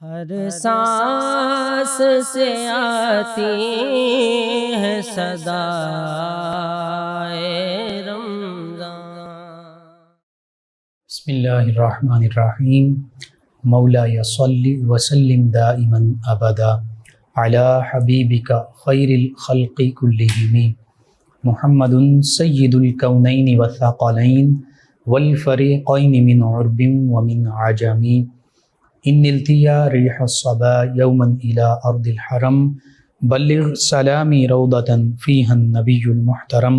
ہر سانس سے آتی ہے صدائے رمضان۔ بسم اللہ الرحمن الرحیم۔ مولاي صلی وسلم دائما ابدا علی حبیبک خیر الخلق کلہم محمد سید الکونین والثقلین والفریقین من عرب ومن عجم ان التیا ریح الصبا یوما الى ارض الحرم بلغ سلامی روضة فیہا النبی المحترم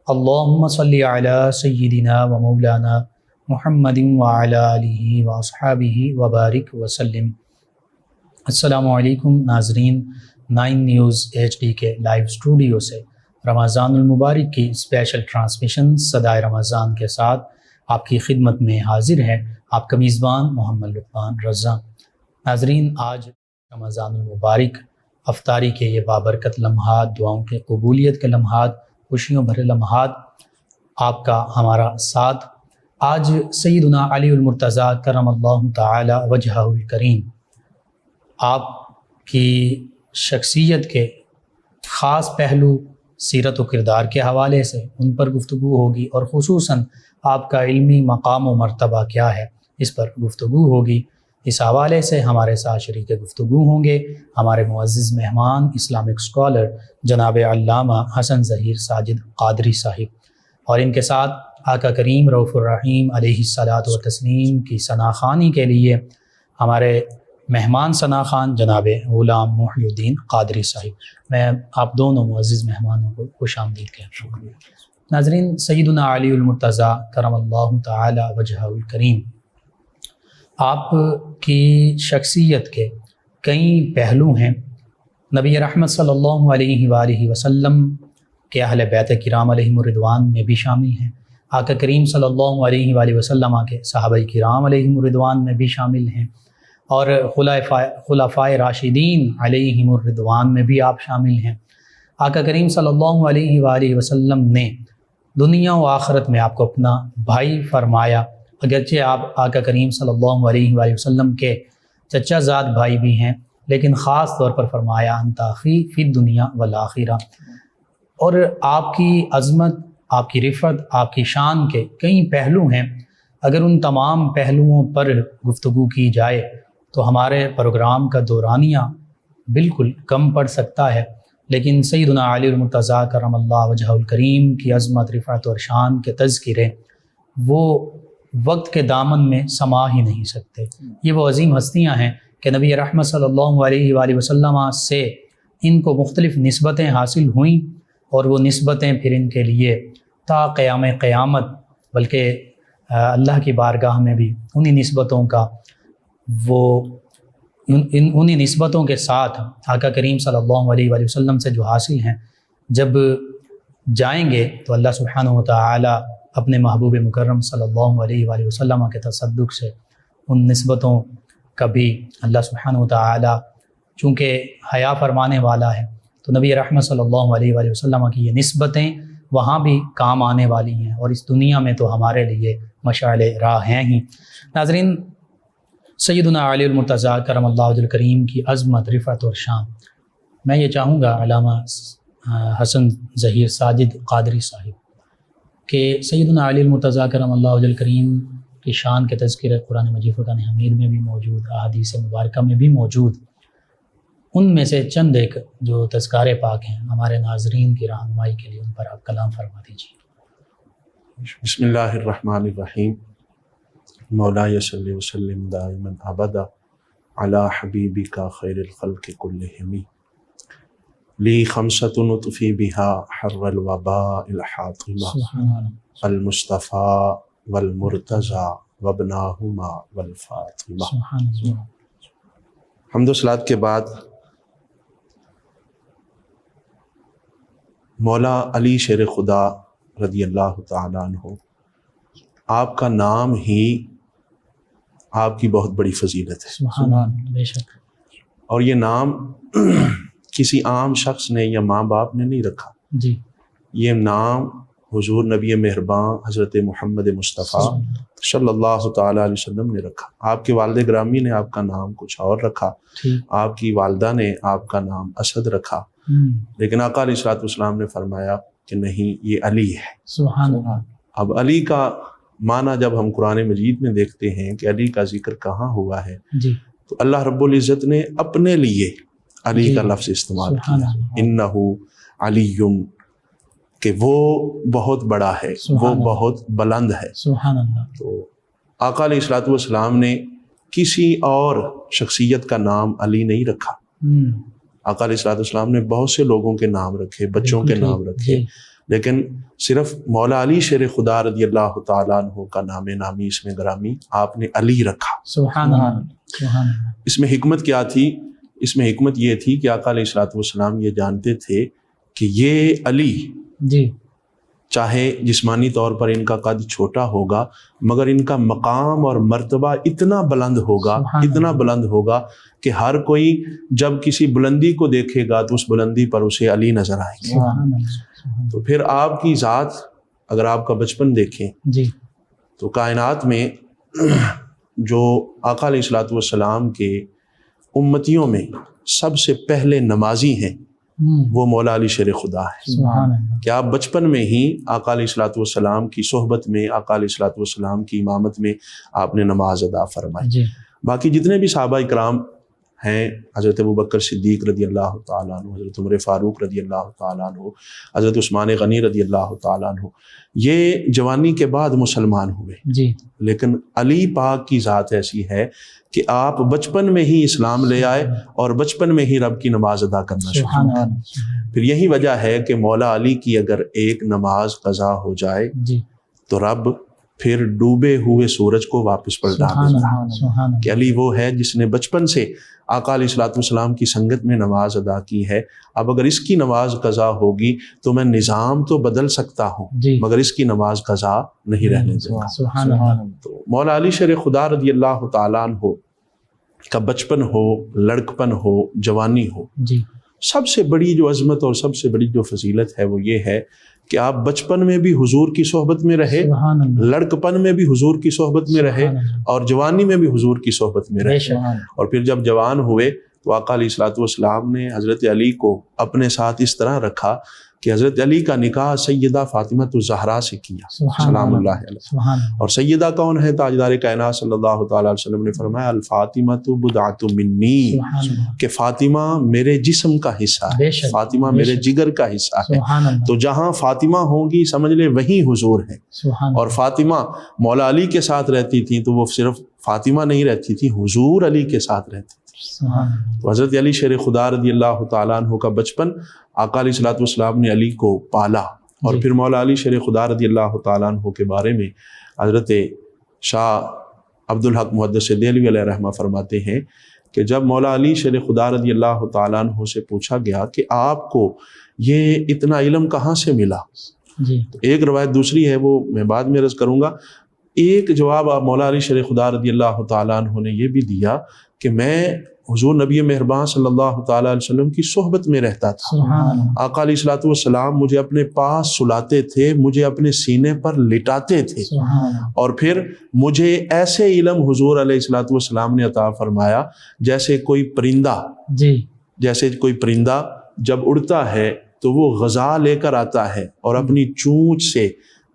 اللہم صلی علی سیدنا و مولانا محمد وعلی آلہ واصحابہ وبارک وسلم۔ السلام علیکم ناظرین، 9 نیوز HD کے لائیو اسٹوڈیو سے رمضان المبارک کی اسپیشل ٹرانسمیشن صدائے رمضان کے ساتھ آپ کی خدمت میں حاضر ہے آپ کا میزبان محمد لقمان رضا۔ ناظرین، آج رمضان المبارک افطاری کے یہ بابرکت لمحات، دعاؤں کے قبولیت کے لمحات، خوشیوں بھرے لمحات، آپ کا ہمارا ساتھ۔ آج سیدنا علی المرتضیٰ کرم اللہ تعالی وجہہ الکریم آپ کی شخصیت کے خاص پہلو سیرت و کردار کے حوالے سے ان پر گفتگو ہوگی، اور خصوصاً آپ کا علمی مقام و مرتبہ کیا ہے اس پر گفتگو ہوگی۔ اس حوالے سے ہمارے ساتھ شریک گفتگو ہوں گے ہمارے معزز مہمان اسلامک اسکالر جناب علامہ حسن ظہیر ساجد قادری صاحب، اور ان کے ساتھ آقا کریم رؤوف الرحیم علیہ الصلاۃ والتسلیم کی ثناخوانی کے لیے ہمارے مہمان ثناخوان جناب غلام محی الدین قادری صاحب۔ میں آپ دونوں معزز مہمانوں کو خوش آمدید کہتا ہوں۔ ناظرین، سیدنا علی المرتضیٰ کرم اللہ تعالی وجہہ الکریم آپ کی شخصیت کے کئی پہلو ہیں۔ نبی رحمت صلی اللہ علیہ وآلہ وسلم کے اہل بیت کرام علیہم الرضوان میں بھی شامل ہیں، آقا کریم صلی اللہ علیہ وآلہ وسلم کے صحابہ کرام علیہم الرضوان میں بھی شامل ہیں، اور خلفائے راشدین علیہم الرضوان میں بھی آپ شامل ہیں۔ آقا کریم صلی اللہ علیہ وآلہ وسلم نے دنیا و آخرت میں آپ کو اپنا بھائی فرمایا، اگرچہ آپ آقا کریم صلی اللہ علیہ وآلہ وسلم کے چچا زاد بھائی بھی ہیں، لیکن خاص طور پر فرمایا انت اخی فی الدنیا والآخرہ۔ اور آپ کی عظمت، آپ کی رفعت، آپ کی شان کے کئی پہلو ہیں۔ اگر ان تمام پہلوؤں پر گفتگو کی جائے تو ہمارے پروگرام کا دورانیہ بالکل کم پڑ سکتا ہے، لیکن سیدنا علی المرتضیٰ کرم اللہ وجہہ الکریم کی عظمت، رفعت اور شان کے تذکرے وہ وقت کے دامن میں سما ہی نہیں سکتے۔ یہ وہ عظیم ہستیاں ہیں کہ نبی رحمت صلی اللہ علیہ وآلہ وسلم سے ان کو مختلف نسبتیں حاصل ہوئیں، اور وہ نسبتیں پھر ان کے لیے تا قیام قیامت، بلکہ اللہ کی بارگاہ میں بھی انہی نسبتوں کے ساتھ آقا کریم صلی اللہ علیہ وآلہ وسلم سے جو حاصل ہیں، جب جائیں گے تو اللہ سبحانہ وتعالی اپنے محبوب مکرم صلی اللہ علیہ وآلہ وسلم کے تصدق سے ان نسبتوں کا بھی اللہ سبحانہ وتعالی چونکہ حیا فرمانے والا ہے، تو نبی رحمت صلی اللہ علیہ وآلہ وسلم کی یہ نسبتیں وہاں بھی کام آنے والی ہیں، اور اس دنیا میں تو ہمارے لیے مشعل راہ ہیں ہی۔ ناظرین، سیدنا علی المرتضیٰ کرم اللہ وجہ الکریم کی عظمت، رفعت اور شان، میں یہ چاہوں گا علامہ حسن ظہیر ساجد قادری صاحب کہ سیدنا علی المرتضیٰ کرم اللہ وجہ الکریم کی شان کے تذکرے قرآن مجید فرقان حمید میں بھی موجود، احادیث مبارکہ میں بھی موجود، ان میں سے چند ایک جو تذکار پاک ہیں ہمارے ناظرین کی رہنمائی کے لیے ان پر آپ کلام فرما دیجیے۔ بسم اللہ الرحمن الرحیم۔ مولاي صلی وسلم دائما ابدا علی حبیبک خیر الخلق کلہم لی خمسۃ نطفی بہا حر الوباء الحاطمہ المصطفیٰ والمرتضیٰ وابناہما والفاطمہ۔ حمد و صلوات کے بعد مولا علی شیر خدا رضی اللہ تعالیٰ عنہ، آپ کا نام ہی آپ کی بہت بڑی فضیلت ہے، سبحان اللہ، بے شک۔ اور یہ نام کسی عام شخص نے یا ماں باپ نے نہیں رکھا، جی، یہ نام حضور نبی مہرباں حضرت محمد مصطفیٰ صلی اللہ تعالیٰ علیہ وسلم نے رکھا. آپ کے والد گرامی نے آپ کا نام کچھ اور رکھا، آپ کی والدہ نے آپ کا نام اسد رکھا، لیکن آقا علیہ الصلوۃ والسلام نے فرمایا کہ نہیں، یہ علی ہے. سبحان اللہ. اب علی کا معنی جب ہم قرآن مجید میں دیکھتے ہیں کہ علی کا ذکر کہاں ہوا ہے، جی تو اللہ رب العزت نے اپنے لیے علی جی کا لفظ استعمال سبحان کیا، اللہ. انہو علی، کہ وہ بہت بڑا ہے، سبحان وہ اللہ. بہت بلند ہے. سبحان اللہ. تو آقا علیہ الصلوۃ والسلام نے کسی اور شخصیت کا نام علی نہیں رکھا. آقا علیہ الصلوۃ والسلام نے بہت سے لوگوں کے نام رکھے، بچوں کے بالکل نام ٹھیک. رکھے، جی لیکن صرف مولا علی شیر خدا رضی اللہ تعالیٰ عنہ کا نام نامی اس میں گرامی آپ نے علی رکھا. سبحان اللہ. سبحان اللہ. اس میں حکمت کیا تھی؟ اس میں حکمت یہ تھی کہ آقا علیہ الصلوۃ والسلام یہ جانتے تھے کہ یہ علی جی چاہے جسمانی طور پر ان کا قد چھوٹا ہوگا، مگر ان کا مقام اور مرتبہ اتنا بلند ہوگا، سبحان اتنا بلند ہوگا کہ ہر کوئی جب کسی بلندی کو دیکھے گا تو اس بلندی پر اسے علی نظر آئے گی. سبحان اللہ. تو پھر آپ کی ذات، اگر آپ کا بچپن دیکھیں جی تو کائنات میں جو آقا علیہ الصلوۃ والسلام کے امتیوں میں سب سے پہلے نمازی ہیں وہ مولا علی شیر خدا ہے. سبحان اللہ. کہ آپ بچپن میں ہی آقا علیہ الصلوۃ والسلام کی صحبت میں، آقا علیہ الصلوۃ والسلام کی امامت میں آپ نے نماز ادا فرمائی. جی باقی جتنے بھی صحابہ اکرام ہیں، حضرت ابوبکر صدیق رضی اللہ تعالیٰ عنہ، حضرت عمر فاروق رضی اللہ تعالیٰ عنہ، حضرت عثمان غنی رضی اللہ تعالیٰ عنہ، یہ جوانی کے بعد مسلمان ہوئے. جی لیکن علی پاک کی ذات ایسی ہے کہ آپ بچپن میں ہی اسلام لے آئے اور بچپن میں ہی رب کی نماز ادا کرنا شروع سبحان کیا. اللہ. پھر یہی وجہ ہے کہ مولا علی کی اگر ایک نماز قضا ہو جائے جی تو رب پھر ڈوبے ہوئے سورج کو واپس پلٹا سبحان دیتا ہے. اللہ. سبحان کہ اللہ. علی وہ ہے جس نے بچپن سے آقا علیہ الصلوۃ والسلام کی سنگت میں نماز ادا کی ہے. اب اگر اس کی نماز قضا ہوگی تو میں نظام تو بدل سکتا ہوں، جی مگر اس کی نماز قضا نہیں رہنے دوں گا. سبحان اللہ. تو مولا علی شیر خدا رضی اللہ تعالیٰ عنہ کا بچپن ہو، لڑکپن ہو، جوانی ہو، جی سب سے بڑی جو عظمت اور سب سے بڑی جو فضیلت ہے وہ یہ ہے کہ آپ بچپن میں بھی حضور کی صحبت میں رہے، سبحان اللہ. لڑکپن میں بھی حضور کی صحبت میں رہے، سبحان اللہ. اور جوانی میں بھی حضور کی صحبت میں بے رہے. شک. اور پھر جب جوان ہوئے تو آقا علیہ الصلوۃ والسلام نے حضرت علی کو اپنے ساتھ اس طرح رکھا کہ حضرت علی کا نکاح سیدہ فاطمہ الزہرا سے کیا، سبحان سلام اللہ. اللہ علیہ. سبحان اللہ. اور سیدہ کون ہے؟ تاجدار کائنات صلی اللہ تعالیٰ علیہ وسلم نے فرمایا الفاطمہ بضعۃ منی، سبحان اللہ. کہ فاطمہ میرے جسم کا حصہ بے ہے، شک. فاطمہ بے میرے شک. جگر کا حصہ ہے. سبحان اللہ. تو جہاں فاطمہ ہوں گی سمجھ لے وہیں حضور ہے. سبحان اور فاطمہ مولا علی کے ساتھ رہتی تھی تو وہ صرف فاطمہ نہیں رہتی تھی، حضور علی کے ساتھ رہتی تھی. سبحان اللہ. تو حضرت علی شیر خدا رضی اللہ تعالیٰ عنہ کا بچپن آقا علیہ الصلوۃ والسلام نے علی کو پالا. اور جی. پھر مولا علی شیر خدا رضی اللہ تعالیٰ عنہ کے بارے میں حضرت شاہ عبدالحق محدث دہلوی علیہ رحمہ فرماتے ہیں کہ جب مولا علی شیر خدا رضی اللہ تعالیٰ عنہ سے پوچھا گیا کہ آپ کو یہ اتنا علم کہاں سے ملا، جی تو ایک روایت دوسری ہے وہ میں بعد میں عرض کروں گا. ایک جواب آپ مولا علی شیر خدا رضی اللہ تعالیٰ عنہ نے یہ بھی دیا کہ میں حضور نبی مہربان صلی اللہ تعالیٰ علیہ وسلم کی صحبت میں رہتا تھا. سبحان اللہ. آقا علیہ الصلوۃ والسلام مجھے اپنے پاس سلاتے تھے، مجھے اپنے سینے پر لٹاتے تھے، سبحان اللہ. اور پھر مجھے ایسے علم حضور علیہ الصلوۃ والسلام نے عطا فرمایا جیسے کوئی پرندہ، جی جیسے کوئی پرندہ جب اڑتا ہے تو وہ غذا لے کر آتا ہے اور اپنی چونچ سے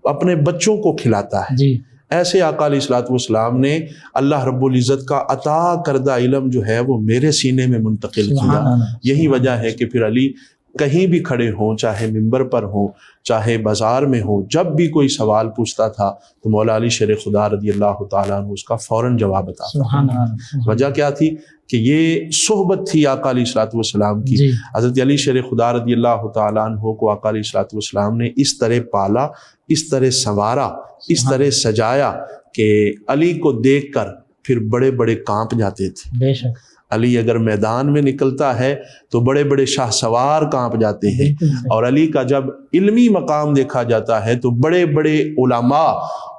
اپنے بچوں کو کھلاتا ہے. جی ایسے آقا علیہ الصلوۃ والسلام نے اللہ رب العزت کا عطا کردہ علم جو ہے وہ میرے سینے میں منتقل کیا. سبحان اللہ. یہی وجہ ہے کہ پھر علی کہیں بھی کھڑے ہوں، چاہے ممبر پر ہوں، چاہے بازار میں ہوں، جب بھی کوئی سوال پوچھتا تھا تو مولا علی شیر خدا رضی اللہ تعالیٰ عنہ اس کا فوراً جواب عطا. سبحان اللہ. وجہ کیا تھی کہ یہ صحبت تھی آقا علیہ الصلوۃ والسلام کی. جی حضرت علی شیر خدا رضی اللہ تعالیٰ عنہ کو آقا علیہ الصلوۃ والسلام نے اس طرح پالا، اس طرح سنوارا، اس طرح سجایا کہ علی کو دیکھ کر پھر بڑے بڑے کانپ جاتے تھے. بے شک. علی اگر میدان میں نکلتا ہے تو بڑے بڑے شاہ سوار کانپ جاتے ہیں، بالکل صحیح. اور علی کا جب علمی مقام دیکھا جاتا ہے تو بڑے بڑے علماء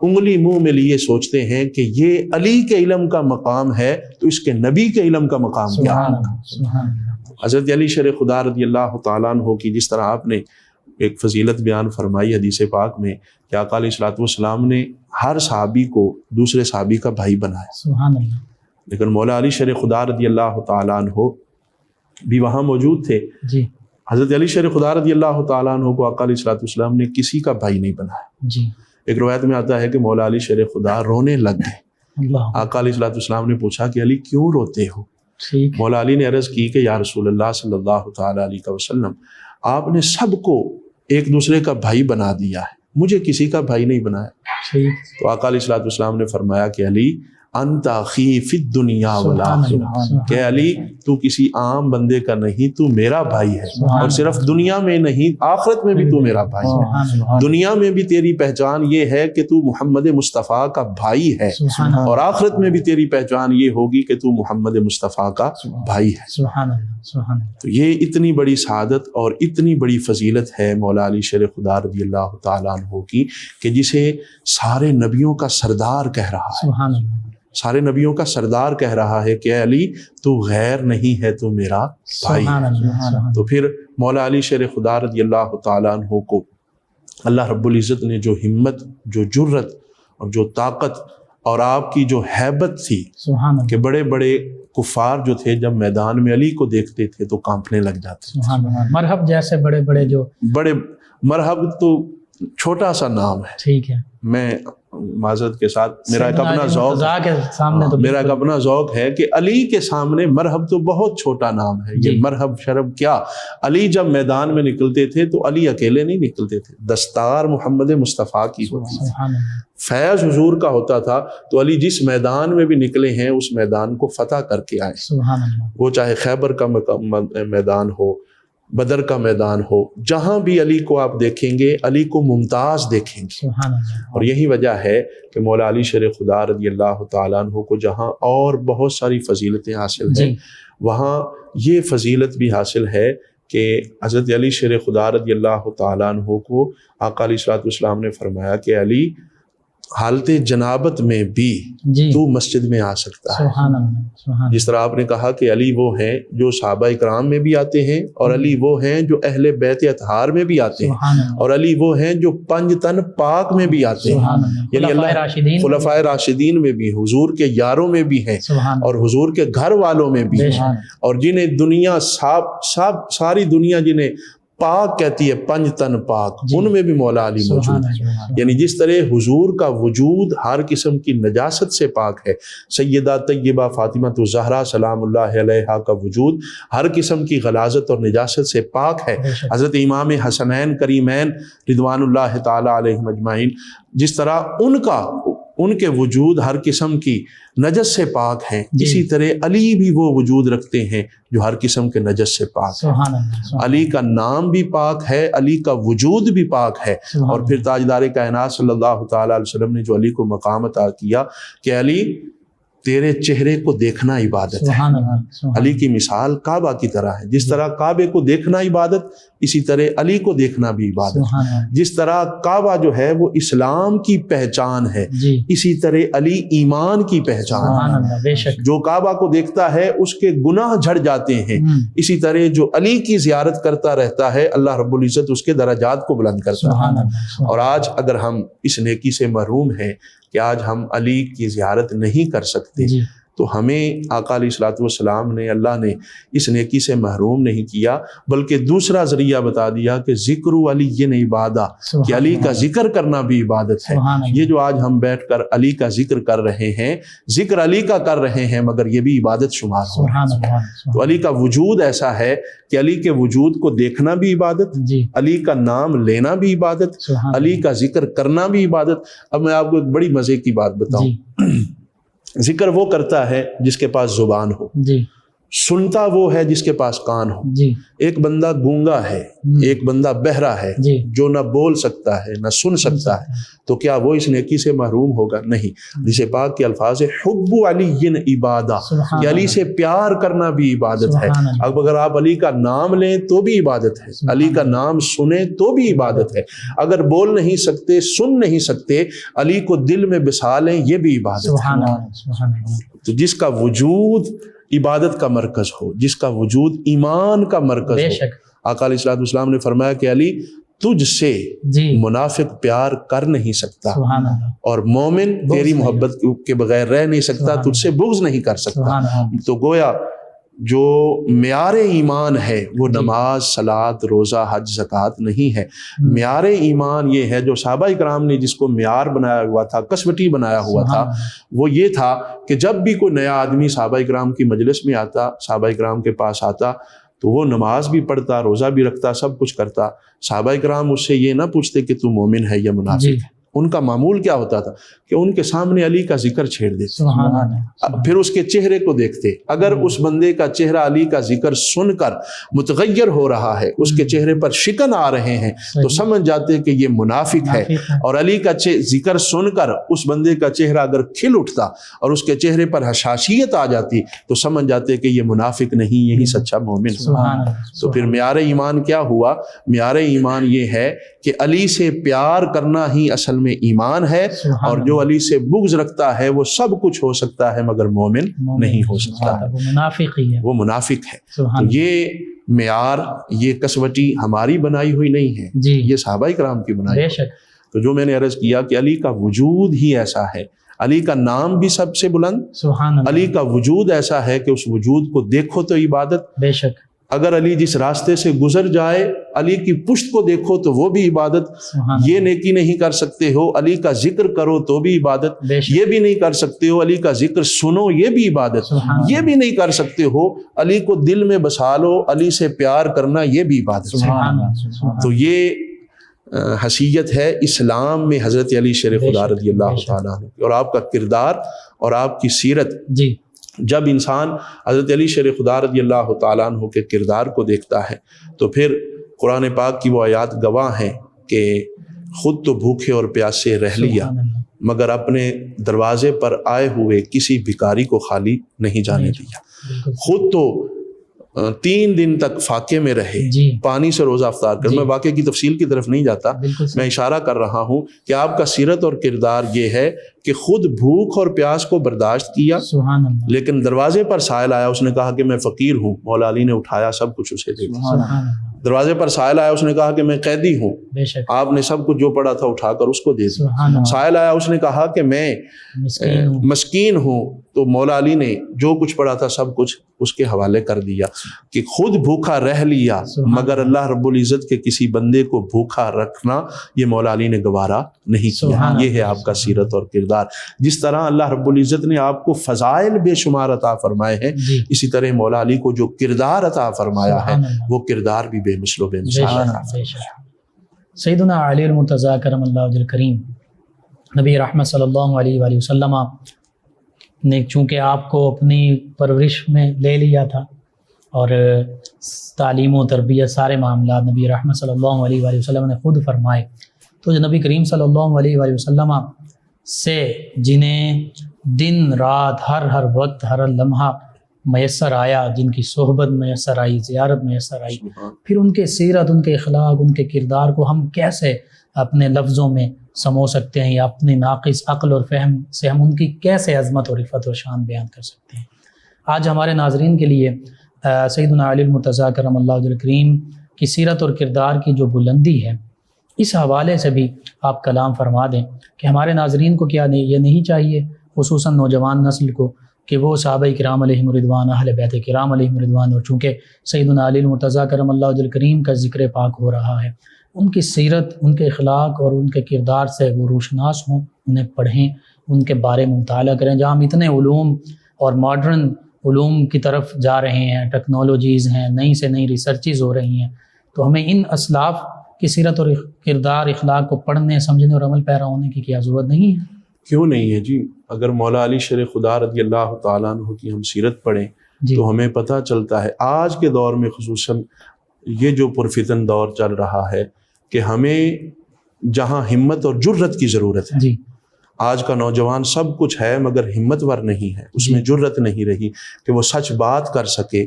انگلی منہ میں لیے سوچتے ہیں کہ یہ علی کے علم کا مقام ہے تو اس کے نبی کے علم کا مقام کیا. سبحان اللہ. سبحان اللہ. حضرت علی شیر خدا رضی اللہ تعالیٰ عنہ کی جس طرح آپ نے ایک فضیلت بیان فرمائی حدیث پاک میں کہ آقا علیہ الصلوۃ والسلام نے ہر صحابی کو دوسرے صحابی کا بھائی بنایا، سبحان اللہ، لیکن مولا علی شیر خدا رضی اللہ تعالیٰ عنہ بھی وہاں موجود تھے۔ جی حضرت علی شیر خدا رضی اللہ تعالیٰ عنہ کو آقا علیہ الصلوۃ والسلام نے کسی کا بھائی نہیں بنایا۔ جی ایک روایت میں آتا ہے کہ مولا علی شیر خدا رونے لگ گئے۔ اللہ، آقا علیہ الصلوۃ والسلام نے پوچھا کہ علی کیوں روتے ہو؟ ٹھیک، مولا علی نے عرض کی کہ یا رسول اللہ صلی اللہ تعالیٰ علیہ وسلم، آپ نے سب کو ایک دوسرے کا بھائی بنا دیا ہے، مجھے کسی کا بھائی نہیں بنایا۔ ٹھیک، تو آقا علیہ الصلوۃ والسلام نے فرمایا کہ علی انت اخی فی الدنیا والآخرہ، کہ علی تو کسی عام بندے کا نہیں، تو میرا بھائی ہے، اور صرف دنیا میں نہیں آخرت میں بھی تو میرا بھائی ہے۔ دنیا میں بھی تیری پہچان یہ ہے کہ تو محمد مصطفیٰ کا بھائی ہے، اور آخرت میں بھی تیری پہچان یہ ہوگی کہ تو محمد مصطفیٰ کا بھائی ہے۔ سبحان اللہ، سبحان اللہ، تو یہ اتنی بڑی سعادت اور اتنی بڑی فضیلت ہے مولا علی شیر خدا رضی اللہ تعالیٰ عنہ کی کہ جسے سارے نبیوں کا سردار کہہ رہا ہے، سبحان اللہ، سارے نبیوں کا سردار کہہ رہا ہے کہ اے علی تو غیر نہیں ہے، تو میرا بھائی سبحان ہے۔ اللہ، تو پھر مولا علی شیر خدا رضی اللہ تعالیٰ عنہ کو اللہ رب العزت نے جو ہمت، جو جرت اور جو طاقت اور آپ کی جو ہیبت تھی سبحان اللہ، کہ بڑے بڑے کفار جو تھے جب میدان میں علی کو دیکھتے تھے تو کانپنے لگ جاتے تھے۔ سبحان اللہ، مرحب جیسے بڑے بڑے جو، بڑے مرحب تو چھوٹا سا نام ہے، ٹھیک ہے، میں معذرت کے ساتھ میرا ایک اپنا ذوق خدا کے سامنے تو میرا ایک اپنا ذوق ہے کہ علی کے سامنے مرحب تو بہت چھوٹا نام ہے۔ جی، یہ مرحب شرب کیا، علی جب میدان میں نکلتے تھے تو علی اکیلے نہیں نکلتے تھے، دستار محمد مصطفیٰ کی ہوتی تھی، سبحان اللہ، فیض حضور کا ہوتا تھا، تو علی جس میدان میں بھی نکلے ہیں اس میدان کو فتح کر کے آئے، سبحان اللہ، وہ چاہے خیبر کا میدان ہو، بدر کا میدان ہو، جہاں بھی علی کو آپ دیکھیں گے علی کو ممتاز دیکھیں گے۔ سبحان اللہ، اور یہی وجہ ہے کہ مولا علی شیر خدا رضی اللہ تعالیٰ عنہ کو جہاں اور بہت ساری فضیلتیں حاصل ہیں، جی، وہاں یہ فضیلت بھی حاصل ہے کہ حضرت علی شیر خدا رضی اللہ تعالیٰ عنہ کو آقا علیہ الصلوۃ والسلام نے فرمایا کہ علی حالت جنابت میں بھی جی، تو مسجد میں آ سکتا ہے۔ سبحان اللہ، سبحان اللہ، جس طرح آپ نے کہا کہ علی وہ ہیں جو صحابہ اکرام میں بھی آتے ہیں، اور علی وہ ہیں جو اہل بیت اطہار میں بھی آتے ہیں، سبحان اللہ، اور علی وہ ہیں جو پنج تن پاک میں بھی آتے ہیں، سبحان اللہ، یعنی خلفائے اللہ راشدین، خلفائے راشدین میں بھی، حضور کے یاروں میں بھی ہیں، سبحان اور حضور کے گھر والوں میں بھی بے ہیں، شک، اور جنہیں دنیا ساری دنیا جنہیں پاک کہتی ہے، پنج تن پاک، جی، ان میں بھی مولا علی سبحان موجود ہے۔ اللہ، یعنی جس طرح حضور کا وجود ہر قسم کی نجاست سے پاک ہے، سیدہ طیبہ فاطمہ الزہرا سلام اللہ علیہا کا وجود ہر قسم کی غلاظت اور نجاست سے پاک ہے۔ بے شک، حضرت امام حسنین کریمین رضوان اللہ تعالی علیہم اجمعین جس طرح ان کے وجود ہر قسم کی نجس سے پاک ہیں، جی، اسی طرح علی بھی وہ وجود رکھتے ہیں جو ہر قسم کے نجس سے پاک ہے۔ سبحان اللہ، سبحان علی کا نام بھی پاک ہے، علی کا وجود بھی پاک ہے، سبحان اور پھر تاجدار کائنات صلی اللہ تعالی علیہ وسلم نے جو علی کو مقام عطا کیا کہ علی تیرے چہرے کو دیکھنا عبادت ہے۔ سبحان اللہ، سبحان علی کی مثال کعبہ کی طرح ہے، جس طرح کعبے کو دیکھنا عبادت، اسی طرح علی کو دیکھنا بھی عبادت ہے۔ سبحان اللہ، جس طرح کعبہ جو ہے وہ اسلام کی پہچان ہے، جی، اسی طرح علی ایمان کی پہچان سبحان ہے۔ اللہ، بے شک، جو کعبہ کو دیکھتا ہے اس کے گناہ جھڑ جاتے ہیں، اسی طرح جو علی کی زیارت کرتا رہتا ہے اللہ رب العزت اس کے درجات کو بلند کرتا سبحان ہے۔ اللہ، اور آج اگر ہم اس نیکی سے محروم ہیں کہ آج ہم علی کی زیارت نہیں کر سکتے، جی، تو ہمیں آقا علیہ الصلوۃ والسلام نے، اللہ نے اس نیکی سے محروم نہیں کیا، بلکہ دوسرا ذریعہ بتا دیا کہ ذکر علی یہ عبادت، کہ علی کا ذکر کرنا بھی عبادت ہے۔ سبحان اللہ، یہ جو آج ہم بیٹھ کر علی کا ذکر کر رہے ہیں، ذکر علی کا کر رہے ہیں، مگر یہ بھی عبادت شمار ہو رہا ہے۔ سبحان اللہ، تو علی کا وجود ایسا ہے کہ علی کے وجود کو دیکھنا بھی عبادت، جی، علی کا نام لینا بھی عبادت، سبحان علی کا ذکر کرنا بھی عبادت۔ اب میں آپ کو ایک بڑی مزے کی بات بتاؤں، جی، ذکر وہ کرتا ہے جس کے پاس زبان ہو، جی، سنتا وہ ہے جس کے پاس کان ہو۔ جی، ایک بندہ گونگا ہے، ایک بندہ بہرا ہے، جی، جو نہ بول سکتا ہے نہ سن سکتا ہے، تو کیا وہ اس نیکی سے محروم ہوگا؟ نہیں۔ جسے پاک کے الفاظ ہے حب علی عبادہ، سبحان کہ علی اللہ، سے پیار کرنا بھی عبادت ہے۔ سبحان اللہ، اب اگر آپ علی کا نام لیں تو بھی عبادت ہے، سبحان علی کا نام سنیں تو بھی عبادت ہے، اگر بول نہیں سکتے، سن نہیں سکتے، علی کو دل میں بسا لیں، یہ بھی عبادت ہے۔ سبحان اللہ، سبحان اللہ، تو جس کا وجود عبادت کا مرکز ہو، جس کا وجود ایمان کا مرکز بے ہو، شک، آقا علیہ الصلوۃ والسلام نے فرمایا کہ علی تجھ سے جی منافق پیار کر نہیں سکتا سبحان اللہ اور مومن تیری نہیں محبت کے بغیر رہ نہیں سکتا، سبحان تجھ سے بغض نہیں کر سکتا۔ سبحان اللہ تو گویا جو معیار ایمان ہے وہ جی۔ نماز، صلاۃ، روزہ، حج، زکوٰۃ نہیں ہے۔ معیار ایمان یہ ہے جو صحابہ کرام نے جس کو معیار بنایا ہوا تھا، کسوٹی بنایا ہوا تھا، وہ یہ تھا کہ جب بھی کوئی نیا آدمی صحابہ کرام کی مجلس میں آتا، صحابہ کرام کے پاس آتا، تو وہ نماز بھی پڑھتا، روزہ بھی رکھتا، سب کچھ کرتا۔ صحابہ کرام اس سے یہ نہ پوچھتے کہ تو مومن ہے یا منافق جی ہے۔ ان کا معمول کیا ہوتا تھا کہ ان کے سامنے علی کا ذکر چھیڑ دیتے، سبحان اللہ پھر اس کے چہرے کو دیکھتے، اگر اس بندے کا چہرہ علی کا ذکر سن کر متغیر ہو رہا ہے، اس کے چہرے پر شکن آ رہے ہیں، تو سمجھ جاتے کہ یہ منافق ہے۔ اور علی کا ذکر سن کر اس بندے کا چہرہ اگر کھل اٹھتا اور اس کے چہرے پر حشاشیت آ جاتی تو سمجھ جاتے کہ یہ منافق نہیں، یہی سچا مومن ہے۔ سبحان اللہ تو پھر معیار ایمان کیا ہوا؟ معیار ایمان یہ ہے کہ علی سے پیار کرنا ہی اصل میں ایمان ہے، اور جو علی سے بغض رکھتا ہے وہ سب کچھ ہو سکتا ہے مگر مومن نہیں ہو سکتا ہے، وہ منافق ہی ہے، وہ منافق ہے۔ سبحان تو یہ معیار، یہ کسوٹی ہماری بنائی ہوئی نہیں ہے، جی یہ صحابہ کرام کی بنائی بے ہوئی ہے۔ شک تو جو میں نے عرض کیا کہ علی کا وجود ہی ایسا ہے، علی کا نام بھی سب سے بلند، سبحان اللہ علی کا وجود ایسا ہے کہ اس وجود کو دیکھو تو عبادت، بے شک اگر علی جس راستے سے گزر جائے، علی کی پشت کو دیکھو تو وہ بھی عبادت، سبحان یہ نیکی نہیں کر سکتے ہو علی کا ذکر کرو تو بھی عبادت، بے شک یہ بھی نہیں کر سکتے ہو علی کا ذکر سنو یہ بھی عبادت، سبحان یہ بھی نہیں کر سکتے ہو علی کو دل میں بسا لو، علی سے پیار کرنا یہ بھی عبادت ہے۔ سبحان اللہ تو یہ حیثیت ہے اسلام میں حضرت علی شیر خدا رضی اللہ تعالیٰ عنہ، اور آپ کا کردار اور آپ کی سیرت، جی جب انسان حضرت علی شیر خدا رضی اللہ تعالیٰ عنہ کے کردار کو دیکھتا ہے تو پھر قرآن پاک کی وہ آیات گواہ ہیں کہ خود تو بھوکے اور پیاسے رہ لیا سبحان اللہ مگر اپنے دروازے پر آئے ہوئے کسی بھکاری کو خالی نہیں جانے دیا، بالکل خود تو 3 دن تک فاقے میں رہے، جی پانی سے روزہ افطار کر، جی میں واقعے کی تفصیل کی طرف نہیں جاتا، بالکل میں اشارہ کر رہا ہوں کہ آپ کا سیرت اور کردار یہ ہے کہ خود بھوک اور پیاس کو برداشت کیا، سبحان اللہ لیکن دروازے پر سائل آیا، اس نے کہا کہ میں فقیر ہوں، مولا علی نے اٹھایا سب کچھ اسے دے دیا۔ سبحان اللہ دروازے پر سائل آیا، اس نے کہا کہ میں قیدی ہوں، بے شک آپ نے سب کچھ جو پڑا تھا اٹھا کر اس کو دے دیا۔ سبحان اللہ سائل آیا، اس نے کہا کہ میں مسکین ہوں مسکین ہوں، تو مولا علی نے جو کچھ پڑا تھا سب کچھ اس کے حوالے کر دیا کہ خود بھوکا رہ لیا مگر اللہ رب العزت کے کسی بندے کو بھوکا رکھنا یہ مولا علی نے گوارا نہیں کیا۔ یہ ہے آپ کا سیرت اور کردار۔ جس طرح اللہ رب العزت نے آپ کو فضائل بے شمار عطا فرمائے ہیں، جی اسی طرح مولا علی کو جو کردار عطا فرمایا ہے سبحان اللہ وہ کردار بھی بے مثل و بے بے مثال شک ہے۔ بے شک سیدنا علی المرتضیٰ کرم اللہ وجہ الکریم نبی رحمت صلی اللہ علیہ وآلہ وسلم نے چونکہ آپ کو اپنی پرورش میں لے لیا تھا اور تعلیم و تربیت سارے معاملات نبی رحمت صلی اللہ علیہ وآلہ وسلم نے خود فرمائے، تو جو نبی کریم صلی اللہ علیہ وآلہ وسلم سے جنہیں دن رات ہر وقت ہر لمحہ میسر آیا، جن کی صحبت میسر آئی، زیارت میسر آئی، پھر ان کے سیرت، ان کے اخلاق، ان کے کردار کو ہم کیسے اپنے لفظوں میں سمو سکتے ہیں، یا اپنے ناقص عقل اور فہم سے ہم ان کی کیسے عظمت اور رفعت و شان بیان کر سکتے ہیں۔ آج ہمارے ناظرین کے لیے سیدنا علی المرتضیٰ کرم اللہ وجہ الکریم کی سیرت اور کردار کی جو بلندی ہے، اس حوالے سے بھی آپ کلام فرما دیں کہ ہمارے ناظرین کو کیا یہ نہیں چاہیے، خصوصاً نوجوان نسل کو، کہ وہ صحابہ کرام علیہم رضوان، اہل بیت کرام علیہم رضوان، اور چونکہ سیدنا علی المرتضیٰ کرم اللہ وجہ الکریم کا ذکر پاک ہو رہا ہے، ان کی سیرت، ان کے اخلاق اور ان کے کردار سے وہ روشناس ہوں، انہیں پڑھیں، ان کے بارے میں مطالعہ کریں۔ جہاں ہم اتنے علوم اور ماڈرن علوم کی طرف جا رہے ہیں، ٹیکنالوجیز ہیں، نئی سے نئی ریسرچز ہو رہی ہیں، تو ہمیں ان اسلاف کی سیرت اور کردار اخلاق کو پڑھنے، سمجھنے اور عمل پیرا ہونے کی کیا ضرورت نہیں ہے؟ کیوں نہیں ہے جی؟ اگر مولا علی شیر خدا رضی اللہ تعالیٰ عنہ کی ہم سیرت پڑھیں جی تو ہمیں پتہ چلتا ہے آج کے دور میں، خصوصاً یہ جو پرفتن دور چل رہا ہے، کہ ہمیں جہاں ہمت اور جرت کی ضرورت ہے، جی آج کا نوجوان سب کچھ ہے مگر ہمت ور نہیں ہے، اس میں جرت نہیں رہی کہ وہ سچ بات کر سکے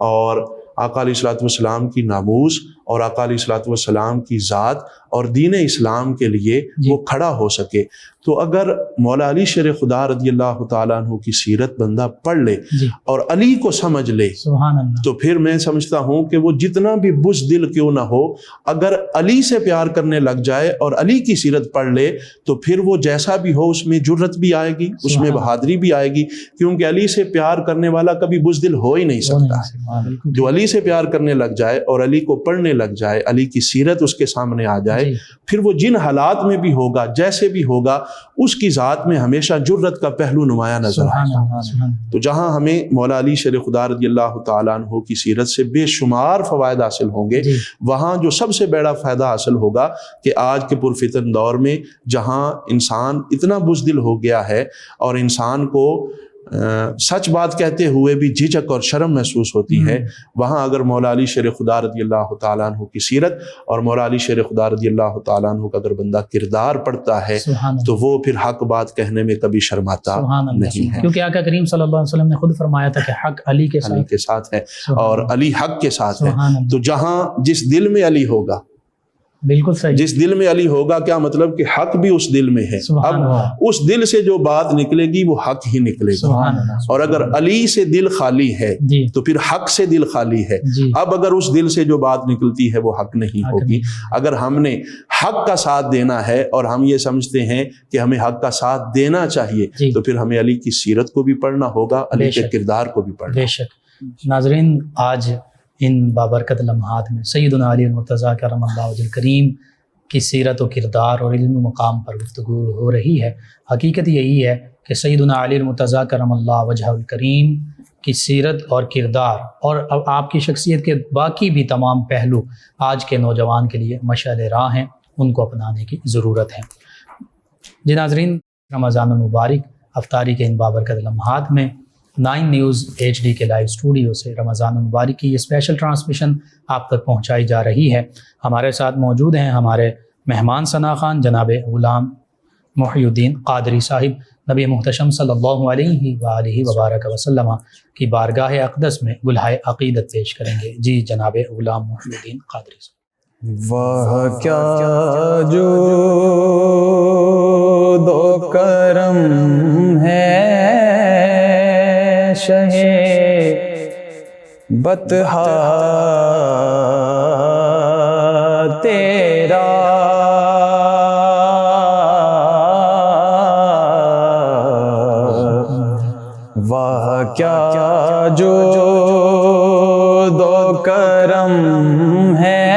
اور آقا علیہ الصلوۃ والسلام کی ناموس اور آقا علیہ الصلوۃ والسلام کی ذات اور دین اسلام کے لیے وہ کھڑا ہو سکے۔ تو اگر مولا علی شیر خدا رضی اللہ تعالیٰ عنہ کی سیرت بندہ پڑھ لے جی اور علی کو سمجھ لے سبحان اللہ، تو پھر میں سمجھتا ہوں کہ وہ جتنا بھی بزدل کیوں نہ ہو، اگر علی سے پیار کرنے لگ جائے اور علی کی سیرت پڑھ لے تو پھر وہ جیسا بھی ہو اس میں جرت بھی آئے گی، اس میں بہادری بھی آئے گی، کیونکہ علی سے پیار کرنے والا کبھی بزدل ہو ہی نہیں سکتا ہے۔ جو علی سے پیار کرنے لگ جائے اور علی کو پڑھنے لگ جائے، علی کی سیرت اس کے سامنے آ جائے، جی پھر وہ جن حالات میں بھی ہوگا، جیسے بھی ہوگا، اس کی ذات میں ہمیشہ جرت کا پہلو نمایاں نظر آئے سبحان گا۔ اللہ، سبحان اللہ، تو جہاں ہمیں مولا علی شیر خدا رضی اللہ تعالیٰ عنہ کی سیرت سے بے شمار فوائد حاصل ہوں گے، جی وہاں جو سب سے بڑا فائدہ حاصل ہوگا کہ آج کے پرفتن دور میں جہاں انسان اتنا بزدل ہو گیا ہے اور انسان کو سچ بات کہتے ہوئے بھی جھجک اور شرم محسوس ہوتی ہے، وہاں اگر مولا علی شیر خدا رضی اللہ تعالیٰ عنہ کی سیرت اور مولا علی شیر خدا رضی اللہ تعالیٰ عنہ کا اگر بندہ کردار پڑھتا ہے سبحان اللہ، تو وہ پھر حق بات کہنے میں کبھی شرماتا سبحان اللہ، نہیں ہے، کیونکہ آقا کریم صلی اللہ علیہ وسلم نے خود فرمایا تھا کہ حق علی کے علی ساتھ، کے ساتھ ہے سبحان اور اللہ، علی حق کے ساتھ ہے۔ سبحان اللہ، تو جہاں جس دل میں علی ہوگا، بالکل صحیح، جس دل میں علی ہوگا، کیا مطلب کہ حق بھی اس دل میں ہے، سبحان اب اللہ، اس دل سے جو بات نکلے گی وہ حق ہی نکلے گا، سبحان اللہ، اور اگر علی سے دل خالی ہے جی تو پھر حق سے دل خالی ہے۔ جی اب اگر اس دل سے جو بات نکلتی ہے وہ حق نہیں حق ہوگی۔ اگر ہم نے حق کا ساتھ دینا ہے اور ہم یہ سمجھتے ہیں کہ ہمیں حق کا ساتھ دینا چاہیے جی، تو پھر ہمیں علی کی سیرت کو بھی پڑھنا ہوگا، علی بے کے شک، کردار کو بھی پڑھنا بے شک۔ ناظرین، آج ان بابرکت لمحات میں سیدنا علی المرتضیٰ کرم اللہ وجہ الکریم کی سیرت و کردار اور علم و مقام پر گفتگو ہو رہی ہے۔ حقیقت یہی ہے کہ سیدنا علی المرتضیٰ کرم اللہ وجہ الکریم کی سیرت اور کردار اور اب آپ کی شخصیت کے باقی بھی تمام پہلو آج کے نوجوان کے لیے مشعل راہ ہیں، ان کو اپنانے کی ضرورت ہے۔ جی ناظرین، رمضان المبارک افطاری کے ان بابرکت لمحات میں 9 نیوز HD کے لائیو اسٹوڈیو سے رمضان المبارک کی یہ اسپیشل ٹرانسمیشن آپ تک پہنچائی جا رہی ہے۔ ہمارے ساتھ موجود ہیں ہمارے مہمان ثنا خان جناب غلام محی الدین قادری صاحب، نبی محتشم صلی اللہ علیہ وآلہ وبارک وسلم کی بارگاہ اقدس میں گلہائے عقیدت پیش کریں گے۔ جی جناب غلام محی الدین قادری صاحب۔ واہ کیا جو دو کرم ہے شہ بطحا تیرا، واہ کیا جو دو کرم ہے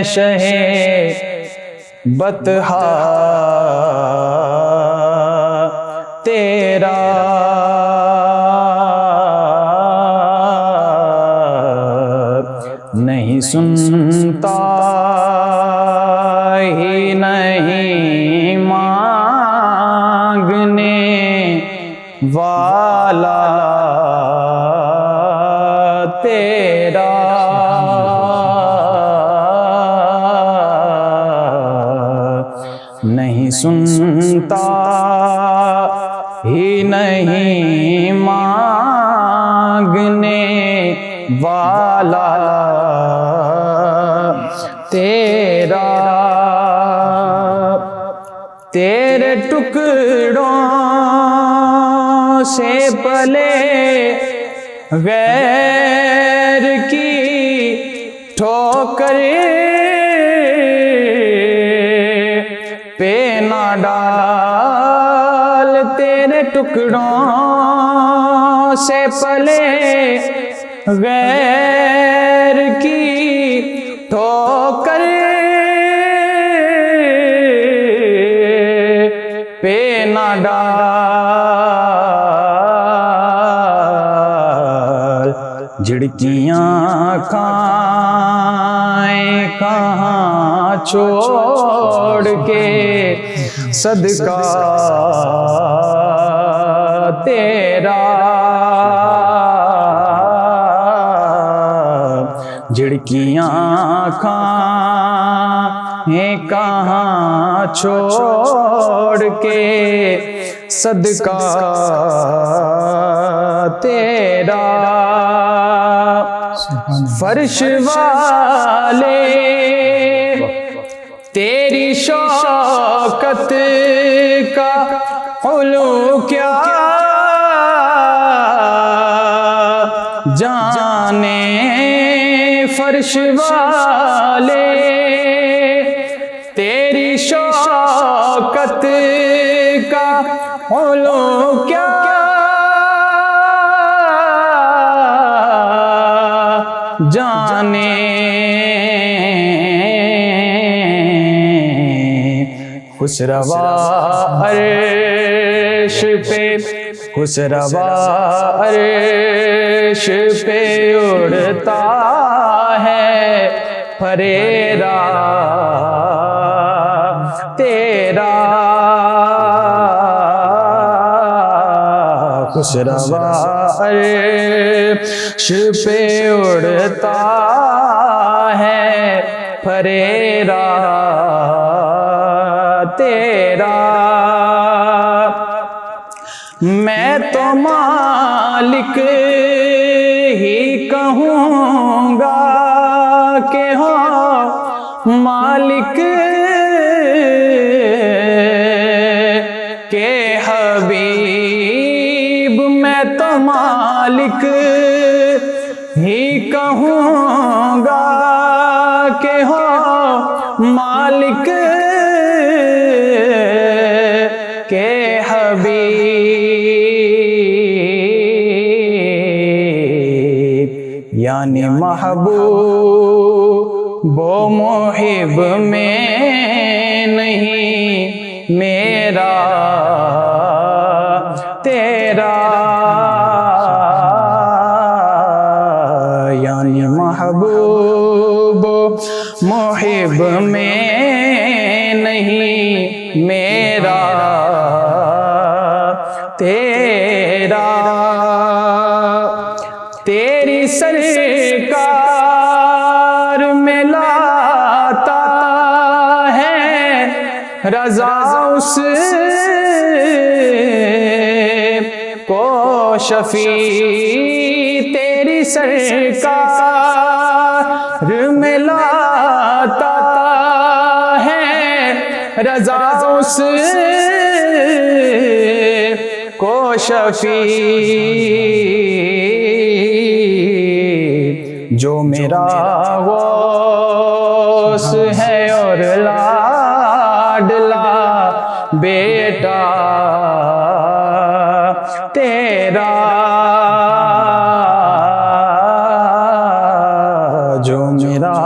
شہ بطحا تیرا، نہیں سنتا ہی نہیں مانگنے والا تیرا، نہیں سنتا ہی نہیں مانگنے والا تیرا، تیرے ٹکڑوں سے پلے غیر کی ٹھوکر پہ نہ ڈال، تیرے ٹکڑوں سے پلے غیر کی ٹھوکر پہ نہ ڈال، جھڑکیاں کھائیں کہاں چھوڑ کے صدقہ تیرا، جھڑکیاں کھائیں کہاں چھوڑ کے صدقہ تیرا، فرش والے تیری شوکت جانے فرش والے تیری شوکت کا علو کیا جانے خسروا عرش پہ خسروا عرش پہ اڑتا ہے پریرا تیرا خسروا عرش پہ اڑتا ہے پریرا تیرا میں تو مالک ہی کہوں گا کہ ہاں مالک کے حبیب میں تو مالک ہی کہوں گا کہ ہاں مالک کے حبیب یعنی محبوب و محب میں نہیں میرا تیرا یعنی محبوب و محب میں نہیں میرا تیرا تیری سرکار میں لاتا ہے رضا اس کو شفیع تیری سرکار میں لاتا ہے رضا اس کو شفیع جو میرا غوث ہے اور لاڈلا بیٹا تیرا جو میرا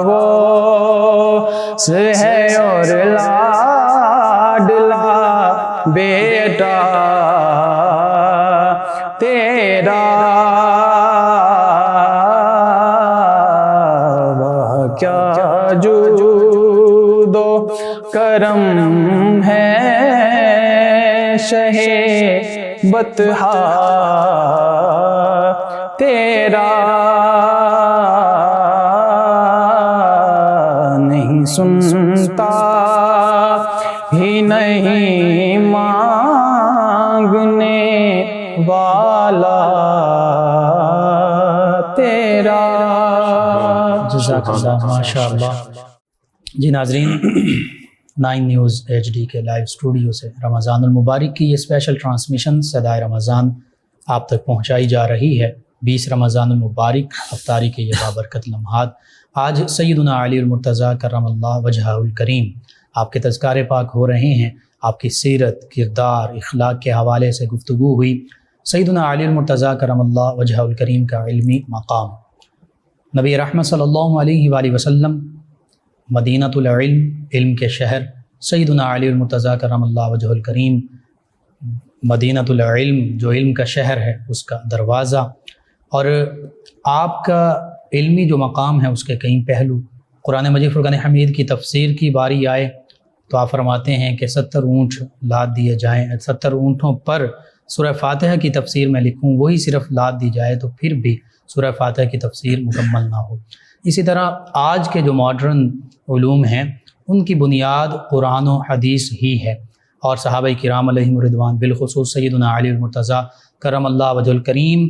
غوث ہے اور لاڈلا بیٹا تیرا وہ کیا جود و کرم ہے شہ بطحا تیرا نہیں سنتا ہی نہیں مانگنے والا تیرا جزاک اللہ ماشاء اللہ۔ جی ناظرین، 9 نیوز ایچ ڈی کے لائیو اسٹوڈیو سے رمضان المبارک کی یہ اسپیشل ٹرانسمیشن صدائے رمضان آپ تک پہنچائی جا رہی ہے۔ 20 رمضان المبارک افطاری کے یہ بابرکت لمحات آج سیدنا علی المرتضیٰ کرم اللہ وجہہ الکریم آپ کے تذکار پاک ہو رہے ہیں۔ آپ کی سیرت، کردار، اخلاق کے حوالے سے گفتگو ہوئی۔ سیدنا علی المرتضیٰ کرم اللہ وجہہ الکریم کا علمی مقام، نبی رحمت صلی اللہ علیہ وآلہ وسلم، مدینۃ العلم، علم کے شہر، سیدنا علی المرتضیٰ کرم اللہ وجہہ الکریم، مدینۃ العلم جو علم کا شہر ہے، اس کا دروازہ، اور آپ کا علمی جو مقام ہے اس کے کئی پہلو۔ قرآن مجید فرقان حمید کی تفسیر کی باری آئے تو آپ فرماتے ہیں کہ 70 اونٹ لاد دیے جائیں، 70 اونٹوں پر سورہ فاتحہ کی تفسیر میں لکھوں، وہی صرف لاد دی جائے تو پھر بھی سورہ فاتحہ کی تفسیر مکمل نہ ہو۔ اسی طرح آج کے جو ماڈرن علوم ہیں ان کی بنیاد قرآن و حدیث ہی ہے، اور صحابہ کرام علیہم الرضوان بالخصوص سیدنا علی المرتضیٰ کرم اللہ وجہ الکریم